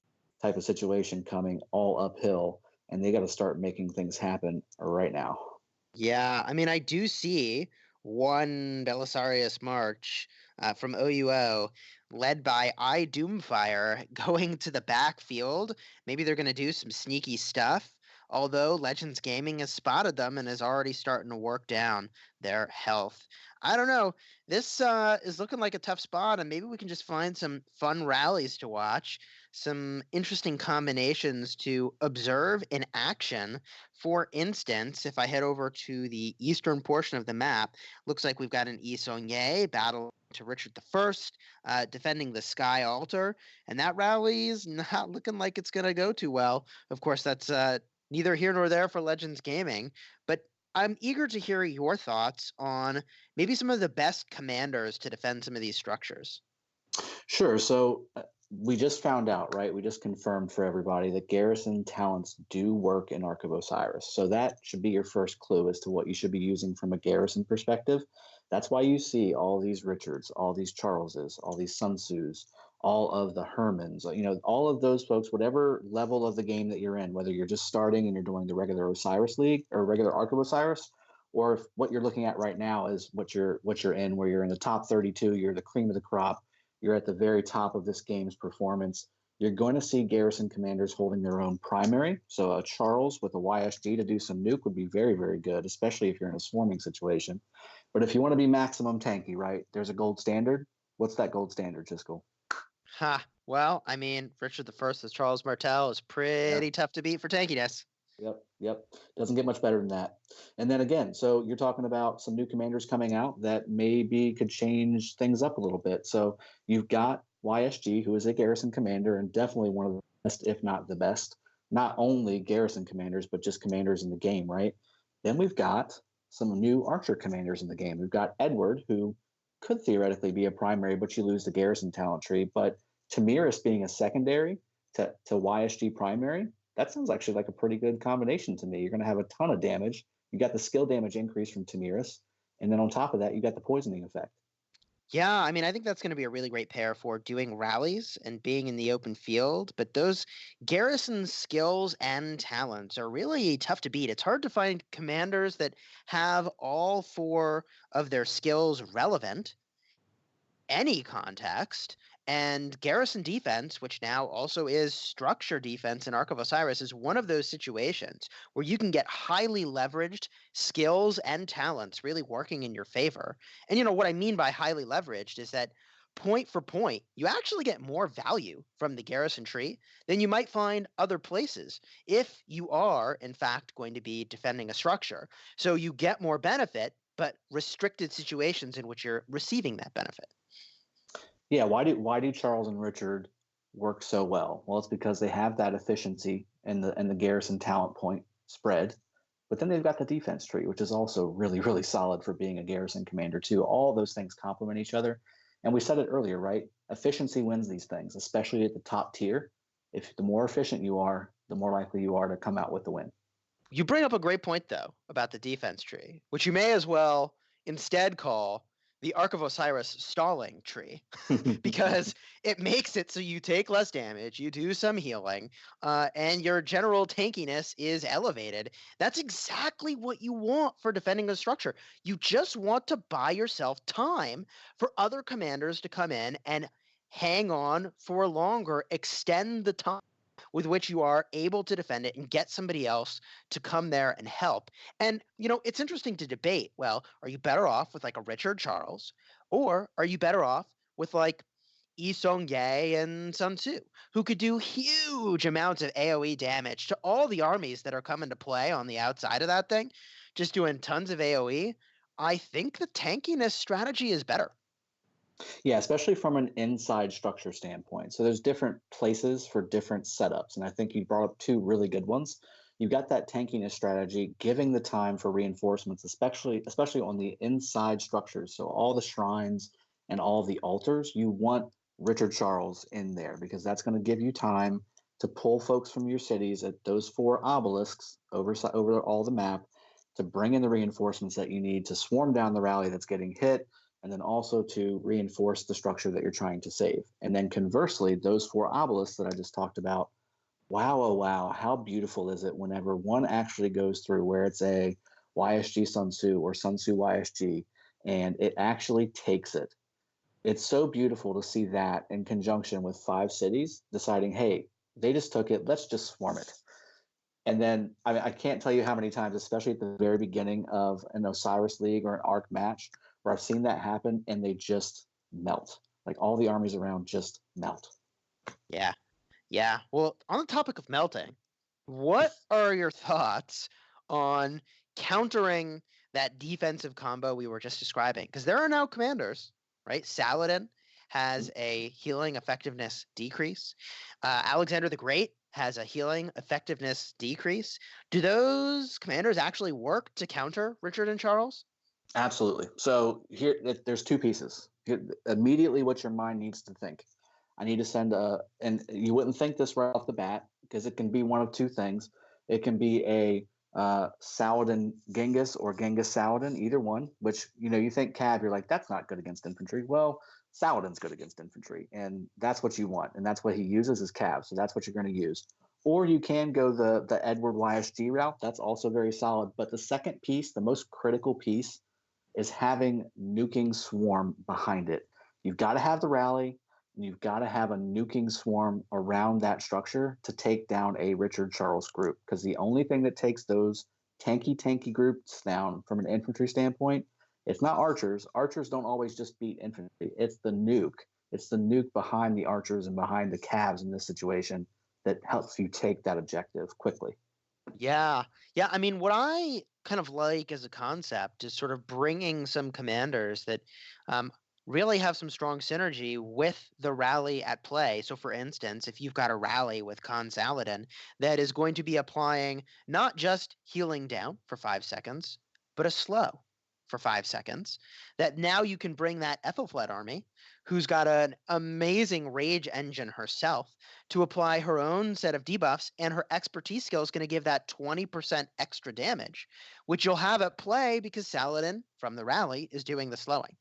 type of situation coming all uphill, and they got to start making things happen right now. Yeah, I mean, I do see one Belisarius March from OUO led by I Doomfire going to the backfield. Maybe they're going to do some sneaky stuff, although Legends Gaming has spotted them and is already starting to work down their health. I don't know. This is looking like a tough spot, and maybe we can just find some fun rallies to watch, some interesting combinations to observe in action. For instance, if I head over to the eastern portion of the map, looks like we've got an Isonye battle to Richard I, defending the Sky Altar, and that rally is not looking like it's going to go too well. Of course, that's neither here nor there for Legends Gaming, but I'm eager to hear your thoughts on maybe some of the best commanders to defend some of these structures. Sure. So we just found out, right? We just confirmed for everybody that Garrison talents do work in Ark of Osiris. So that should be your first clue as to what you should be using from a Garrison perspective. That's why you see all these Richards, all these Charleses, all these Sun Tzus, all of the Hermans, all of those folks, whatever level of the game that you're in, whether you're just starting and you're doing the regular Osiris League or regular Ark of Osiris, or if what you're looking at right now is what you're in, where you're in the top 32, you're the cream of the crop, you're at the very top of this game's performance. You're going to see Garrison commanders holding their own primary. So a Charles with a YSG to do some nuke would be very, very good, especially if you're in a swarming situation. But if you want to be maximum tanky, right, there's a gold standard. What's that gold standard, Jiskel? Ha. Well, I mean, Richard the First as Charles Martel is pretty tough to beat for tankiness. Yep. Doesn't get much better than that. And then again, so you're talking about some new commanders coming out that maybe could change things up a little bit. So you've got YSG, who is a Garrison commander and definitely one of the best, if not the best, not only Garrison commanders, but just commanders in the game, right? Then we've got some new Archer commanders in the game. We've got Edward, who could theoretically be a primary, but you lose the Garrison talent tree. But Tamiris being a secondary to YSG primary, that sounds actually like a pretty good combination to me. You're going to have a ton of damage. You got the skill damage increase from Tamiris, and then on top of that, you got the poisoning effect. Yeah, I mean, I think that's going to be a really great pair for doing rallies and being in the open field. But those Garrison skills and talents are really tough to beat. It's hard to find commanders that have all four of their skills relevant, any context. And Garrison defense, which now also is structure defense in Ark of Osiris, is one of those situations where you can get highly leveraged skills and talents really working in your favor. And what I mean by highly leveraged is that point for point, you actually get more value from the Garrison tree than you might find other places if you are, in fact, going to be defending a structure. So you get more benefit, but restricted situations in which you're receiving that benefit. Yeah, why do Charles and Richard work so well? Well, it's because they have that efficiency and the Garrison talent point spread, but then they've got the defense tree, which is also really, really solid for being a Garrison commander too. All those things complement each other. And we said it earlier, right? Efficiency wins these things, especially at the top tier. If the more efficient you are, the more likely you are to come out with the win. You bring up a great point, though, about the defense tree, which you may as well instead call the Ark of Osiris stalling tree, because it makes it so you take less damage, you do some healing, and your general tankiness is elevated. That's exactly what you want for defending a structure. You just want to buy yourself time for other commanders to come in and hang on for longer, extend the time with which you are able to defend it and get somebody else to come there and help. And, it's interesting to debate, well, are you better off with like a Richard Charles, or are you better off with like Yi Song Ye and Sun Tzu, who could do huge amounts of AoE damage to all the armies that are coming to play on the outside of that thing, just doing tons of AoE? I think the tankiness strategy is better. Yeah, especially from an inside structure standpoint. So there's different places for different setups. And I think you brought up two really good ones. You've got that tankiness strategy, giving the time for reinforcements, especially on the inside structures. So all the shrines and all the altars, you want Richard Charles in there because that's going to give you time to pull folks from your cities at those 4 obelisks over all the map to bring in the reinforcements that you need to swarm down the rally that's getting hit, and then also to reinforce the structure that you're trying to save. And then conversely, those 4 obelisks that I just talked about, wow, oh wow, how beautiful is it whenever one actually goes through where it's a YSG Sun Tzu or Sun Tzu YSG, and it actually takes it. It's so beautiful to see that in conjunction with 5 cities deciding, hey, they just took it, let's just swarm it. And then, I can't tell you how many times, especially at the very beginning of an Osiris League or an Ark match, where I've seen that happen and they just melt. Like all the armies around just melt. Yeah. Yeah. Well, on the topic of melting, what are your thoughts on countering that defensive combo we were just describing? Because there are now commanders, right? Saladin has a healing effectiveness decrease. Alexander the Great has a healing effectiveness decrease. Do those commanders actually work to counter Richard and Charles? Absolutely. So here, there's 2 pieces. Immediately, what your mind needs to think. I need to send and you wouldn't think this right off the bat because it can be one of 2 things. It can be a Saladin Genghis or Genghis Saladin, either one, which, you think Cav, you're like, that's not good against infantry. Well, Saladin's good against infantry, and that's what you want, and that's what he uses as cav. So that's what you're going to use. Or you can go the Edward YSG route. That's also very solid. But the second piece, the most critical piece, is having nuking swarm behind it. You've got to have the rally, and you've got to have a nuking swarm around that structure to take down a Richard Charles group. Because the only thing that takes those tanky groups down from an infantry standpoint, it's not archers. Archers don't always just beat infantry. It's the nuke. It's the nuke behind the archers and behind the cavs in this situation that helps you take that objective quickly. Yeah. Yeah. I mean, what I kind of like as a concept is sort of bringing some commanders that really have some strong synergy with the rally at play. So, for instance, if you've got a rally with Khan Saladin that is going to be applying not just healing down for 5 seconds, but a slow for 5 seconds, that now you can bring that Ethelfled army, who's got an amazing rage engine herself, to apply her own set of debuffs, and her expertise skill is going to give that 20% extra damage, which you'll have at play because Saladin from the rally is doing the slowing.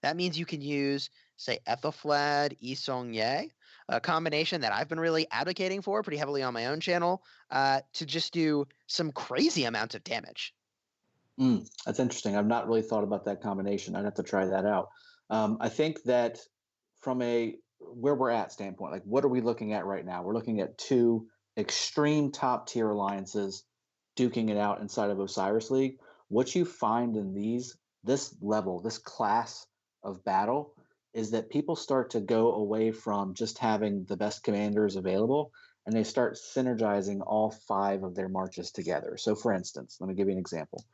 That means you can use, say, Ethelfled, Yi Song-Ye, a combination that I've been really advocating for pretty heavily on my own channel, to just do some crazy amounts of damage. That's interesting. I've not really thought about that combination. I'd have to try that out. I think that from a where we're at standpoint, like what are we looking at right now? We're looking at two extreme top tier alliances duking it out inside of Osiris League. What you find in this level, this class of battle, is that people start to go away from just having the best commanders available, and they start synergizing all 5 of their marches together. So, for instance, let me give you an example.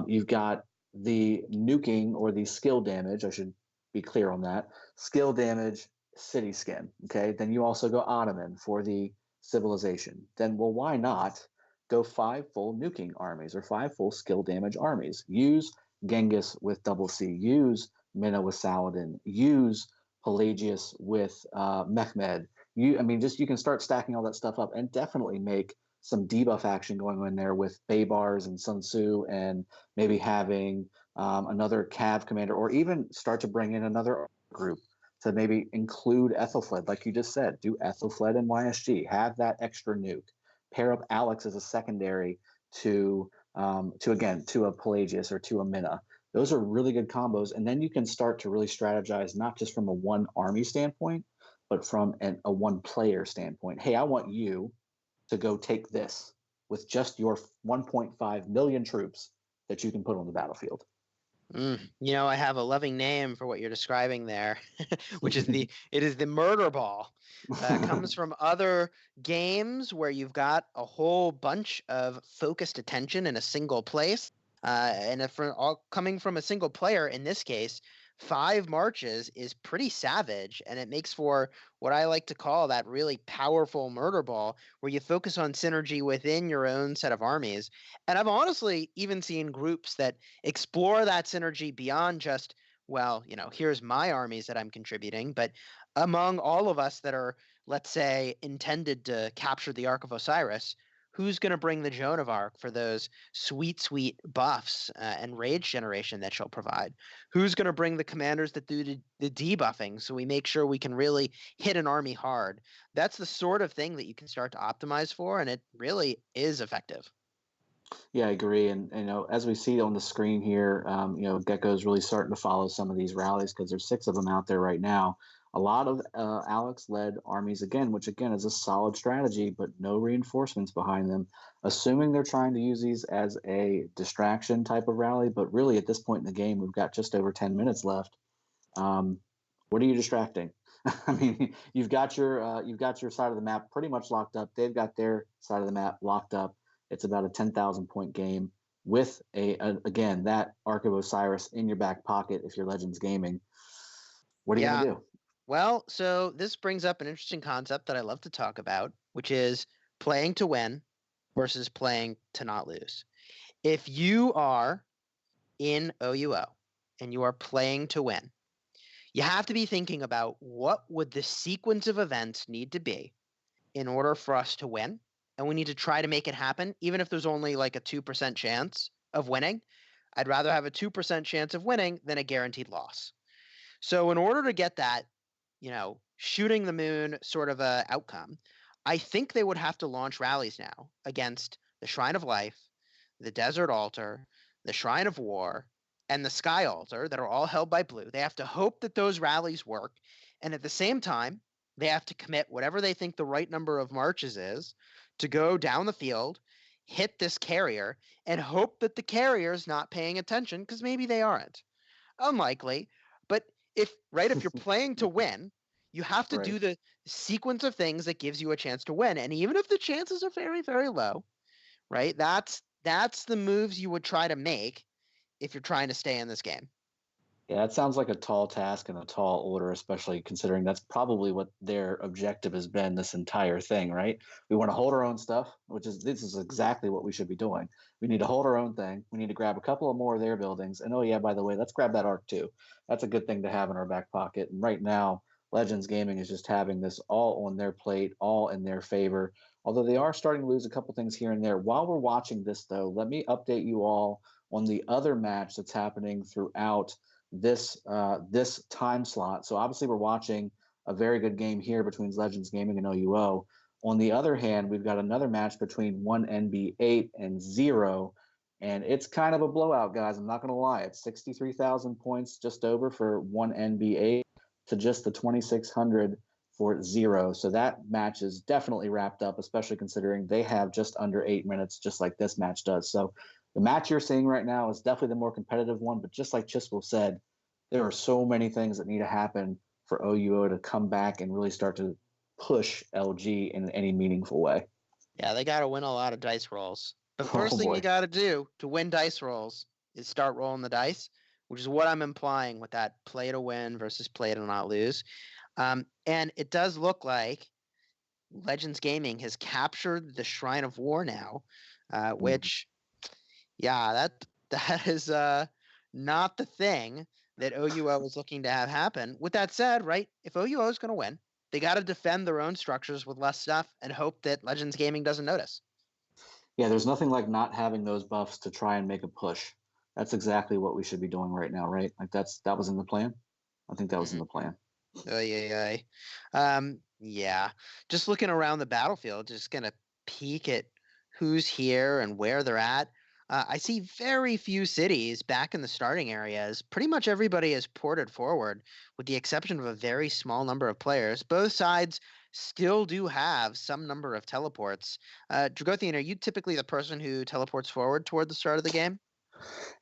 You've got the nuking or the skill damage. I should be clear on that. Skill damage, city skin. Okay. Then you also go Ottoman for the civilization. Then, well, why not go 5 full nuking armies or 5 full skill damage armies? Use Genghis with double C. Use Minna with Saladin. Use Pelagius with Mehmed. You can start stacking all that stuff up and definitely make some debuff action going in there with Baybars and Sun Tzu, and maybe having another Cav commander, or even start to bring in another group to maybe include Ethelfled, like you just said. Do Ethelfled and YSG. Have that extra nuke. Pair up Alex as a secondary to a Pelagius or to a Minna. Those are really good combos, and then you can start to really strategize not just from a one army standpoint, but from a one player standpoint. Hey, I want you to go take this with just your 1.5 million troops that you can put on the battlefield. I have a loving name for what you're describing there, which is it is the murder ball. Comes from other games where you've got a whole bunch of focused attention in a single place. And if all coming from a single player, in this case, 5 marches is pretty savage, and it makes for what I like to call that really powerful murder ball, where you focus on synergy within your own set of armies. And I've honestly even seen groups that explore that synergy beyond just, well, here's my armies that I'm contributing, but among all of us that are, let's say, intended to capture the Ark of Osiris, who's going to bring the Joan of Arc for those sweet buffs and rage generation that she'll provide? Who's going to bring the commanders that do the debuffing, so we make sure we can really hit an army hard? That's the sort of thing that you can start to optimize for, and it really is effective. Yeah, I agree. And as we see on the screen here, Gecko's really starting to follow some of these rallies because there's 6 of them out there right now. A lot of Alex-led armies, again, which again is a solid strategy, but no reinforcements behind them, assuming they're trying to use these as a distraction type of rally. But really, at this point in the game, we've got just over 10 minutes left. What are you distracting? I mean, you've got your side of the map pretty much locked up. They've got their side of the map locked up. It's about a 10,000 point game with again that Ark of Osiris in your back pocket if you're Legends Gaming. What are you gonna do? Well, so this brings up an interesting concept that I love to talk about, which is playing to win versus playing to not lose. If you are in OUO and you are playing to win, you have to be thinking about what would the sequence of events need to be in order for us to win. And we need to try to make it happen, even if there's only like a 2% chance of winning. I'd rather have a 2% chance of winning than a guaranteed loss. So in order to get that, shooting the moon sort of a outcome, I think they would have to launch rallies now against the Shrine of Life, the Desert Altar, the Shrine of War, and the Sky Altar that are all held by blue. They have to hope that those rallies work. And at the same time, they have to commit whatever they think the right number of marches is to go down the field, hit this carrier, and hope that the carrier is not paying attention, because maybe they aren't. Unlikely. But if you're playing to win, you have to do Right. the sequence of things that gives you a chance to win. And even if the chances are very, very low, right? That's the moves you would try to make if you're trying to stay in this game. Yeah, it sounds like a tall task and a tall order, especially considering that's probably what their objective has been this entire thing, right? We want to hold our own stuff, this is exactly what we should be doing. We need to hold our own thing. We need to grab a couple of more of their buildings. And oh yeah, by the way, let's grab that arc too. That's a good thing to have in our back pocket. And right now, Legends Gaming is just having this all on their plate, all in their favor. Although they are starting to lose a couple things here and there. While we're watching this, though, let me update you all on the other match that's happening throughout this time slot. So obviously we're watching a very good game here between Legends Gaming and OUO. On the other hand, we've got another match between 1NB8 and 0, and it's kind of a blowout, guys. I'm not going to lie. It's 63,000 points just over for 1NB8 to just the 2,600 for 0. So that match is definitely wrapped up, especially considering they have just under 8 minutes, just like this match does. So the match you're seeing right now is definitely the more competitive one, but just like Chiswell said, there are so many things that need to happen for OUO to come back and really start to push LG in any meaningful way. Yeah, they got to win a lot of dice rolls. The first Oh, thing boy. you got to do to win dice rolls is start rolling the dice, which is what I'm implying with that play to win versus play to not lose. And it does look like Legends Gaming has captured the Shrine of War now, which, yeah, that is not the thing that OUO is looking to have happen. With that said, right, if OUO is going to win, they got to defend their own structures with less stuff and hope that Legends Gaming doesn't notice. Yeah, there's nothing like not having those buffs to try and make a push. That's exactly what we should be doing right now, right? Like that was in the plan. I think that was in the plan. Yeah. Just looking around the battlefield, just gonna peek at who's here and where they're at. I see very few cities back in the starting areas. Pretty much everybody is ported forward, with the exception of a very small number of players. Both sides still do have some number of teleports. Dragothian, are you typically the person who teleports forward toward the start of the game?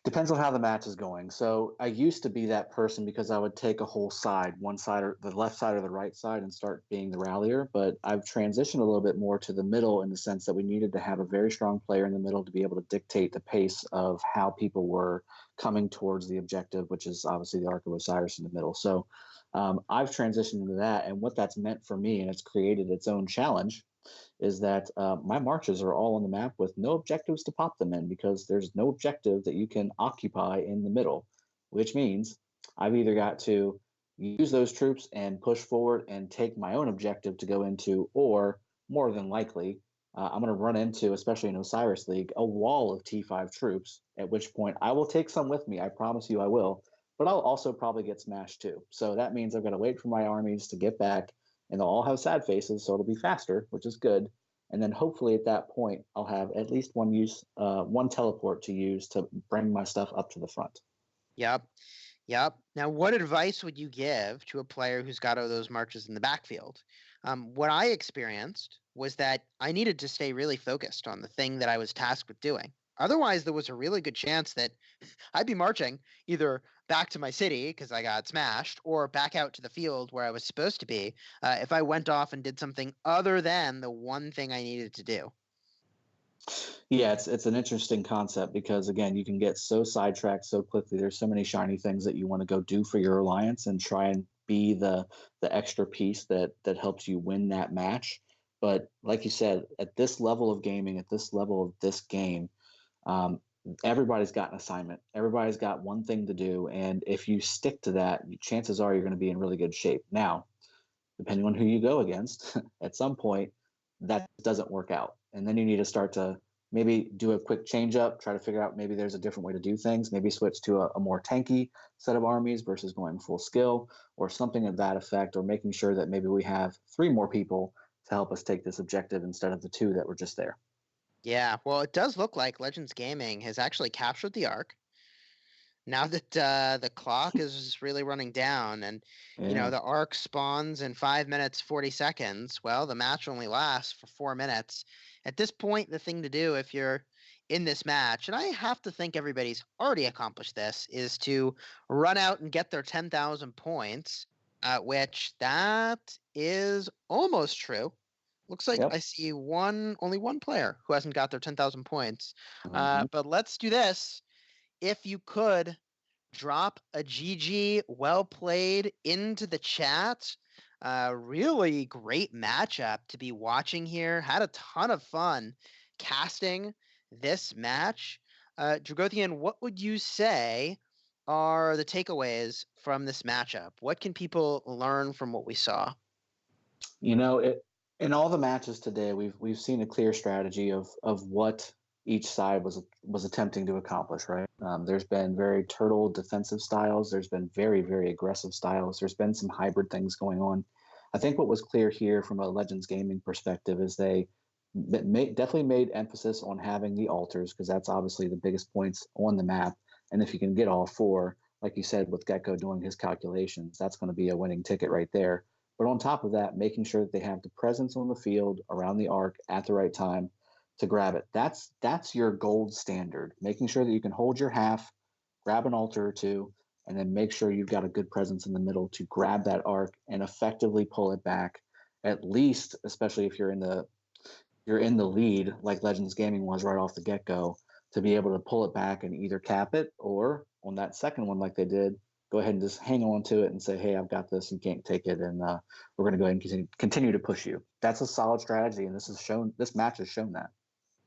Depends on how the match is going. So I used to be that person because I would take a whole side, one side or the left side or the right side, and start being the rallier. But I've transitioned a little bit more to the middle in the sense that we needed to have a very strong player in the middle to be able to dictate the pace of how people were coming towards the objective, which is obviously the Ark of Osiris in the middle. So I've transitioned into that. And what that's meant for me, and it's created its own challenge, is that my marches are all on the map with no objectives to pop them in, because there's no objective that you can occupy in the middle, which means I've either got to use those troops and push forward and take my own objective to go into, or more than likely, I'm going to run into, especially in Osiris League, a wall of T5 troops, at which point I will take some with me. I promise you I will, but I'll also probably get smashed too. So that means I've got to wait for my armies to get back, and they'll all have sad faces, so it'll be faster, which is good. And then hopefully at that point, I'll have at least one teleport to use to bring my stuff up to the front. Yep. Now, what advice would you give to a player who's got all those marches in the backfield? What I experienced was that I needed to stay really focused on the thing that I was tasked with doing. Otherwise, there was a really good chance that I'd be marching either back to my city because I got smashed, or back out to the field where I was supposed to be if I went off and did something other than the one thing I needed to do. Yeah, it's an interesting concept because, again, you can get so sidetracked so quickly. There's so many shiny things that you want to go do for your alliance and try and be the extra piece that helps you win that match. But like you said, at this level of gaming, at this level of this game, everybody's got an assignment. Everybody's got one thing to do, and if you stick to that, chances are you're going to be in really good shape. Now, depending on who you go against, at some point that doesn't work out, and then you need to start to maybe do a quick change up, try to figure out maybe there's a different way to do things, maybe switch to a more tanky set of armies versus going full skill or something of that effect, or making sure that maybe we have 3 more people to help us take this objective instead of the 2 that were just there. Yeah, well, it does look like Legends Gaming has actually captured the Ark. Now that the clock is really running down, and Yeah. the Ark spawns in 5 minutes 40 seconds, well, the match only lasts for 4 minutes. At this point, the thing to do if you're in this match, and I have to think everybody's already accomplished this, is to run out and get their 10,000 points, which that is almost true. Looks like Yep. I see only one player who hasn't got their 10,000 points. Mhm. But let's do this. If you could drop a GG well played into the chat. Really great matchup to be watching here. Had a ton of fun casting this match. Dragothian, what would you say are the takeaways from this matchup? What can people learn from what we saw? In all the matches today, we've seen a clear strategy of what each side was attempting to accomplish. Right? There's been very turtle defensive styles. There's been very very aggressive styles. There's been some hybrid things going on. I think what was clear here from a Legends Gaming perspective is they definitely made emphasis on having the altars, because that's obviously the biggest points on the map. And if you can get all 4, like you said, with Gecko doing his calculations, that's going to be a winning ticket right there. But on top of that, making sure that they have the presence on the field around the arc at the right time to grab it. That's your gold standard. Making sure that you can hold your half, grab an altar or 2, and then make sure you've got a good presence in the middle to grab that arc and effectively pull it back. At least, especially if you're in the lead, like Legends Gaming was right off the get-go, to be able to pull it back and either cap it, or on that second one, like they did, go ahead and just hang on to it and say, hey, I've got this, you can't take it, and we're going to go ahead and continue to push you. That's a solid strategy, and this match has shown that.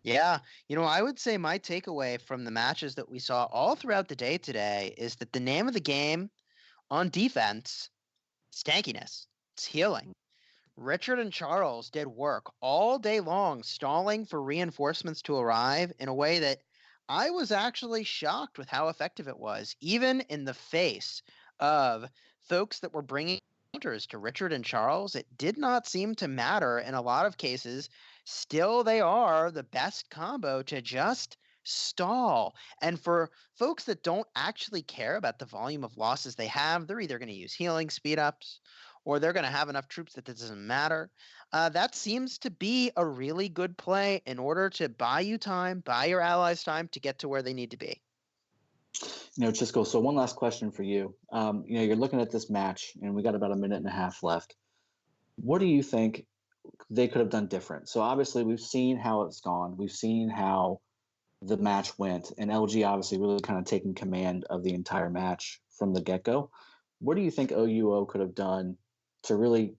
Yeah, I would say my takeaway from the matches that we saw all throughout the day today is that the name of the game on defense, stankiness, it's healing. Richard and Charles did work all day long, stalling for reinforcements to arrive in a way that I was actually shocked with how effective it was, even in the face of folks that were bringing counters to Richard and Charles. It did not seem to matter in a lot of cases. Still, they are the best combo to just stall. And for folks that don't actually care about the volume of losses they have, they're either going to use healing speed ups, or they're going to have enough troops that it doesn't matter. That seems to be a really good play in order to buy you time, buy your allies time to get to where they need to be. Chisco, so one last question for you. You're looking at this match, and we got about a minute and a half left. What do you think they could have done different? So obviously we've seen how it's gone. We've seen how the match went, and LG obviously really kind of taking command of the entire match from the get-go. What do you think OUO could have done to really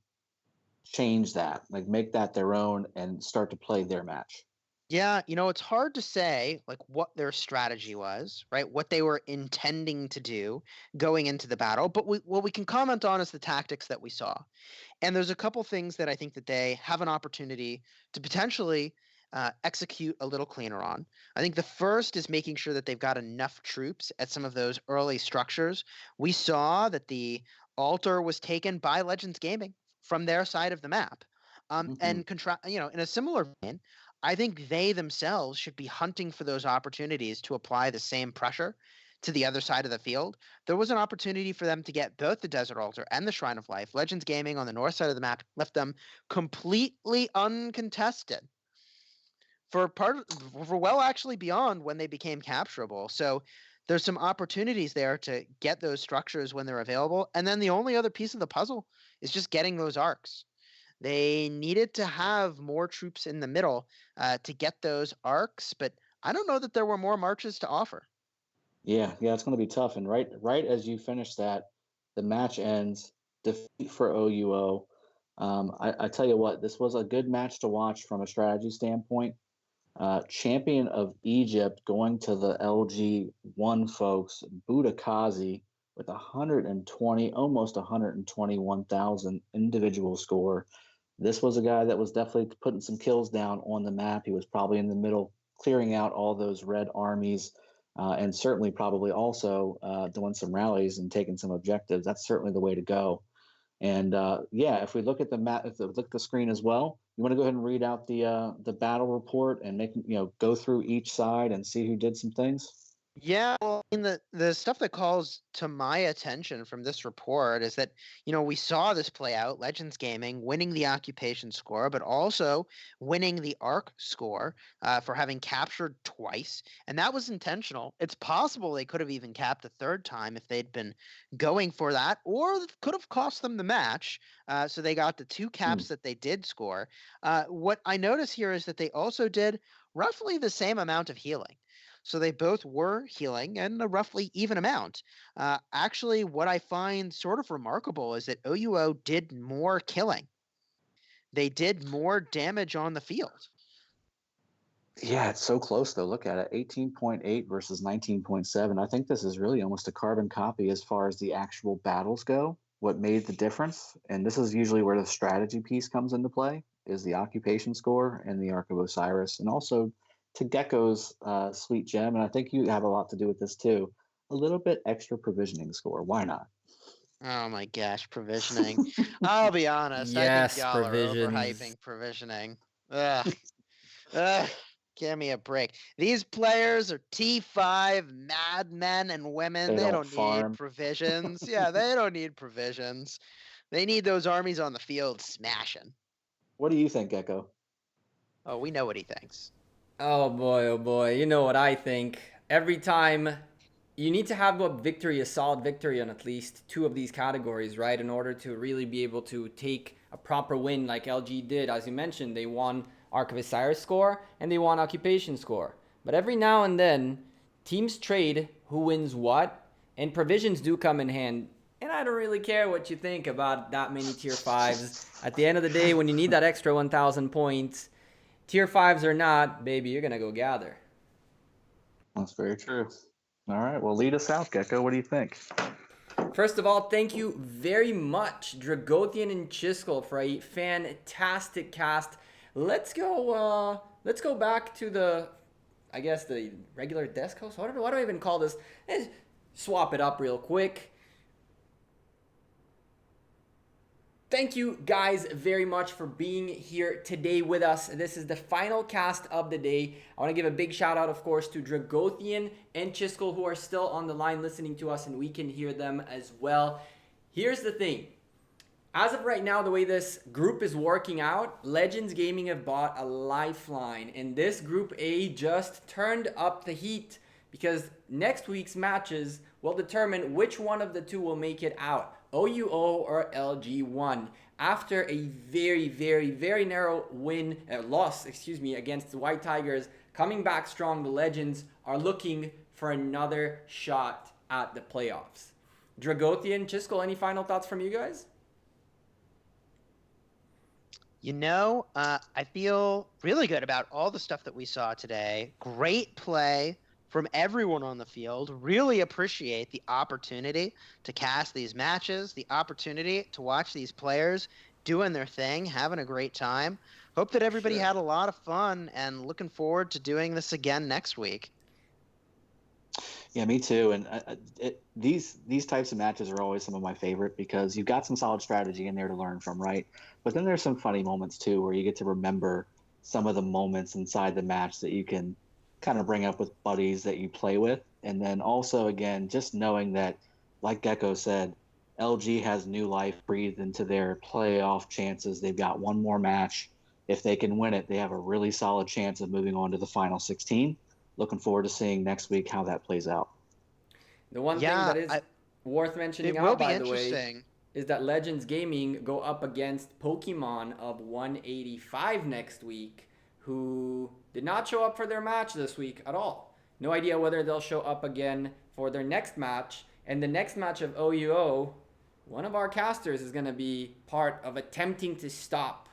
change that, like make that their own and start to play their match? Yeah, it's hard to say like what their strategy was, right? What they were intending to do going into the battle, but what we can comment on is the tactics that we saw. And there's a couple things that I think that they have an opportunity to potentially execute a little cleaner on. I think the first is making sure that they've got enough troops at some of those early structures. We saw that the altar was taken by Legends Gaming from their side of the map. And in a similar vein, I think they themselves should be hunting for those opportunities to apply the same pressure to the other side of the field. There was an opportunity for them to get both the Desert Altar and the Shrine of Life. Legends Gaming on the north side of the map left them completely uncontested for well actually beyond when they became capturable. So there's some opportunities there to get those structures when they're available. And then the only other piece of the puzzle is just getting those arcs. They needed to have more troops in the middle to get those arcs, but I don't know that there were more marches to offer. Yeah, it's going to be tough. And right as you finish that, the match ends. Defeat for OUO. I tell you what, this was a good match to watch from a strategy standpoint. Champion of Egypt going to the LG1 folks, Budakazi, with 120, almost 121,000 individual score. This was a guy that was definitely putting some kills down on the map. He was probably in the middle clearing out all those red armies, and certainly probably also doing some rallies and taking some objectives. That's certainly the way to go. And yeah, if we look at the map, if we look at the screen as well, you want to go ahead and read out the battle report and make go through each side and see who did some things. Yeah, well, I mean, the stuff that calls to my attention from this report is that, we saw this play out, Legends Gaming winning the occupation score, but also winning the arc score for having captured twice. And that was intentional. It's possible they could have even capped a third time if they'd been going for that, or it could have cost them the match. So they got the 2 caps that they did score. What I notice here is that they also did roughly the same amount of healing. So they both were healing and a roughly even amount. Actually, what I find sort of remarkable is that OUO did more killing. They did more damage on the field. Yeah, it's so close though. Look at it, 18.8 versus 19.7. I think this is really almost a carbon copy as far as the actual battles go. What made the difference, and this is usually where the strategy piece comes into play, is the occupation score and the Ark of Osiris, and also to Gecko's sweet gem, and I think you have a lot to do with this too. A little bit extra provisioning score. Why not? Oh my gosh, provisioning. I'll be honest. Yes, I think y'all provisions. are overhyping provisioning. Ugh. Ugh. Give me a break. These players are T5 madmen and women. They don't need provisions. Yeah, they don't need provisions. They need those armies on the field smashing. What do you think, Gecko? Oh, we know what he thinks. Oh boy. You know what I think. Every time you need to have a solid victory on at least 2 of these categories, right? In order to really be able to take a proper win like LG did. As you mentioned, they won Ark of Osiris score and they won Occupation score. But every now and then, teams trade who wins what, and provisions do come in hand. And I don't really care what you think about that many tier 5s. At the end of the day, when you need that extra 1,000 points, tier 5s or not, baby, you're going to go gather. That's very true. All right, well, lead us out, Gecko. What do you think? First of all, thank you very much, Dragothian and Chiskel, for a fantastic cast. Let's go back to the regular desk host. What do I even call this? Let's swap it up real quick. Thank you guys very much for being here today with us. This is the final cast of the day. I want to give a big shout out, of course, to Dragothian and Chiskel, who are still on the line listening to us, and we can hear them as well. Here's the thing. As of right now, the way this group is working out, Legends Gaming have bought a lifeline, and this Group A just turned up the heat because next week's matches will determine which one of the 2 will make it out. OUO or LG1, after a very, very, very narrow loss against the White Tigers. Coming back strong, the Legends are looking for another shot at the playoffs. Dragothian, Chiskel, any final thoughts from you guys? I feel really good about all the stuff that we saw today. Great play from everyone on the field. Really appreciate the opportunity to cast these matches, the opportunity to watch these players doing their thing, having a great time. Hope that everybody had a lot of fun, and looking forward to doing this again next week. Yeah, me too. And these types of matches are always some of my favorite because you've got some solid strategy in there to learn from, right? But then there's some funny moments too where you get to remember some of the moments inside the match that you can kind of bring up with buddies that you play with. And then also, again, just knowing that, like Gecko said, LG has new life breathed into their playoff chances. They've got one more match. If they can win it, they have a really solid chance of moving on to the final 16. Looking forward to seeing next week how that plays out. The one thing that is worth mentioning out, by the way, is that Legends Gaming go up against Pokemon of 185 next week, who did not show up for their match this week at all. No idea whether they'll show up again for their next match. And the next match of OUO, one of our casters is going to be part of attempting to stop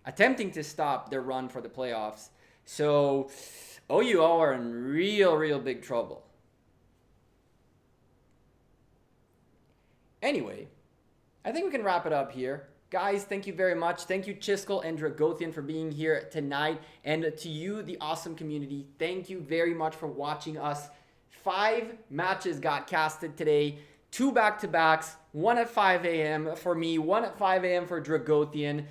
their run for the playoffs. So OUO are in real big trouble. Anyway, I think we can wrap it up here. Guys, thank you very much. Thank you, Chiskel and Dragothian, for being here tonight. And to you, the awesome community, thank you very much for watching us. 5 matches got casted today. 2 back-to-backs. 1 at 5 a.m. for me. 1 at 5 a.m. for Dragothian.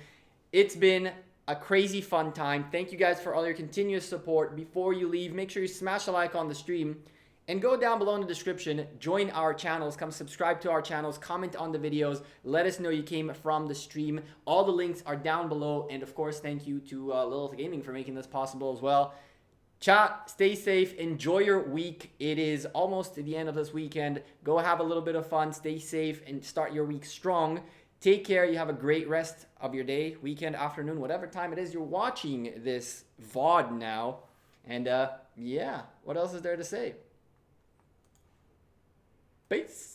It's been a crazy fun time. Thank you guys for all your continuous support. Before you leave, make sure you smash a like on the stream. And go down below in the description, join our channels, come subscribe to our channels, comment on the videos, let us know you came from the stream. All the links are down below, and of course, thank you to Lilith Gaming for making this possible as well. Chat, stay safe, enjoy your week. It is almost the end of this weekend. Go have a little bit of fun, stay safe, and start your week strong. Take care, you have a great rest of your day, weekend, afternoon, whatever time it is you're watching this VOD now. And yeah, what else is there to say? Peace.